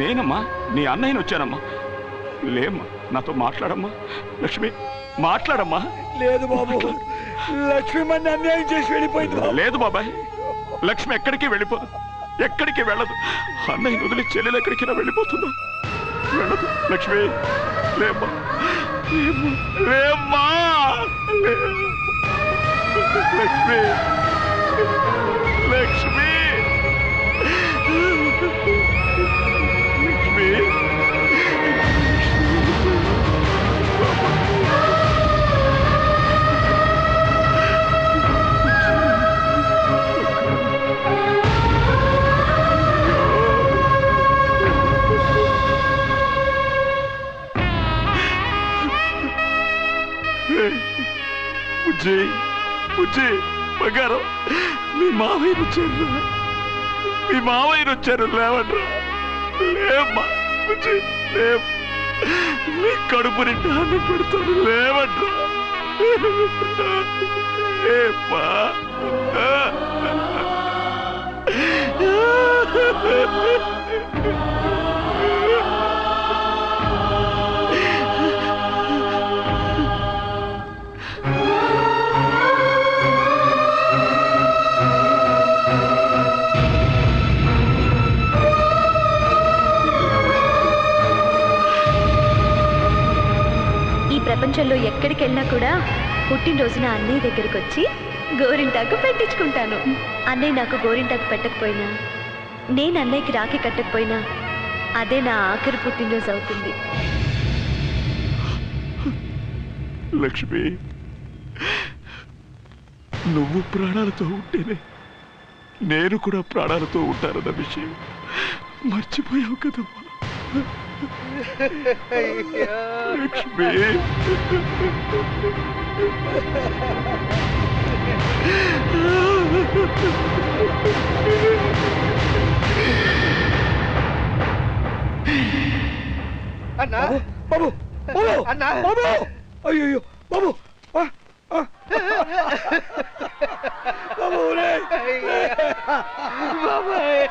నేనమ్మా నీ అన్నయ్యని వచ్చానమ్మా. లేమ్మా, నాతో మాట్లాడమ్మా. లక్ష్మి మాట్లాడమ్మా. లేదు బాబు, లక్ష్మి మన అన్యాయం చేసి వెళ్ళిపోయింది. లేదు బాబాయ్, లక్ష్మి ఎక్కడికి వెళ్ళిపోదు, ఎక్కడికి వెళ్ళదు. అన్నయ్యని వదిలి చెల్లెలు ఎక్కడికి వెళ్ళిపోతుందా? వెళ్ళదు. లక్ష్మి లేమ్మా, లేమ్మా, లక్ష్మి, లక్ష్మి, లక్ష్మి. బుజ్జి, బుజ్జి బంగారం, మీ మావయ్యను వచ్చారు, మీ మావయ్యను వచ్చారు. లేవట్రా, లేమ్మా బుజ్జి, లేవు. నీ కడుపు నిండా అన్నం పెడతాను. లేవట్రా, లేమ్మా. ప్రపంచంలో ఎక్కడికి వెళ్ళినా కూడా పుట్టినరోజున అన్నయ్య దగ్గరకు వచ్చి గోరింటాకు పెట్టించుకుంటాను. అన్నయ్య నాకు గోరింటాకు పెట్టకపోయినా, నేను అన్నయ్యకి రాఖీ కట్టకపోయినా అదే నా ఆఖరి పుట్టినరోజు అవుతుంది. లక్ష్మి, నువ్వు ప్రాణాలతో ఉంటేనే నేను కూడా ప్రాణాలతో ఉంటానన్న విషయం మర్చిపోయావు కదమ్మా. లక్ష్మి, అన్నా, బాబు, బాబు, అన్నా, బాబు, అయ్యో బాబు, బాబు, బాబాయ్.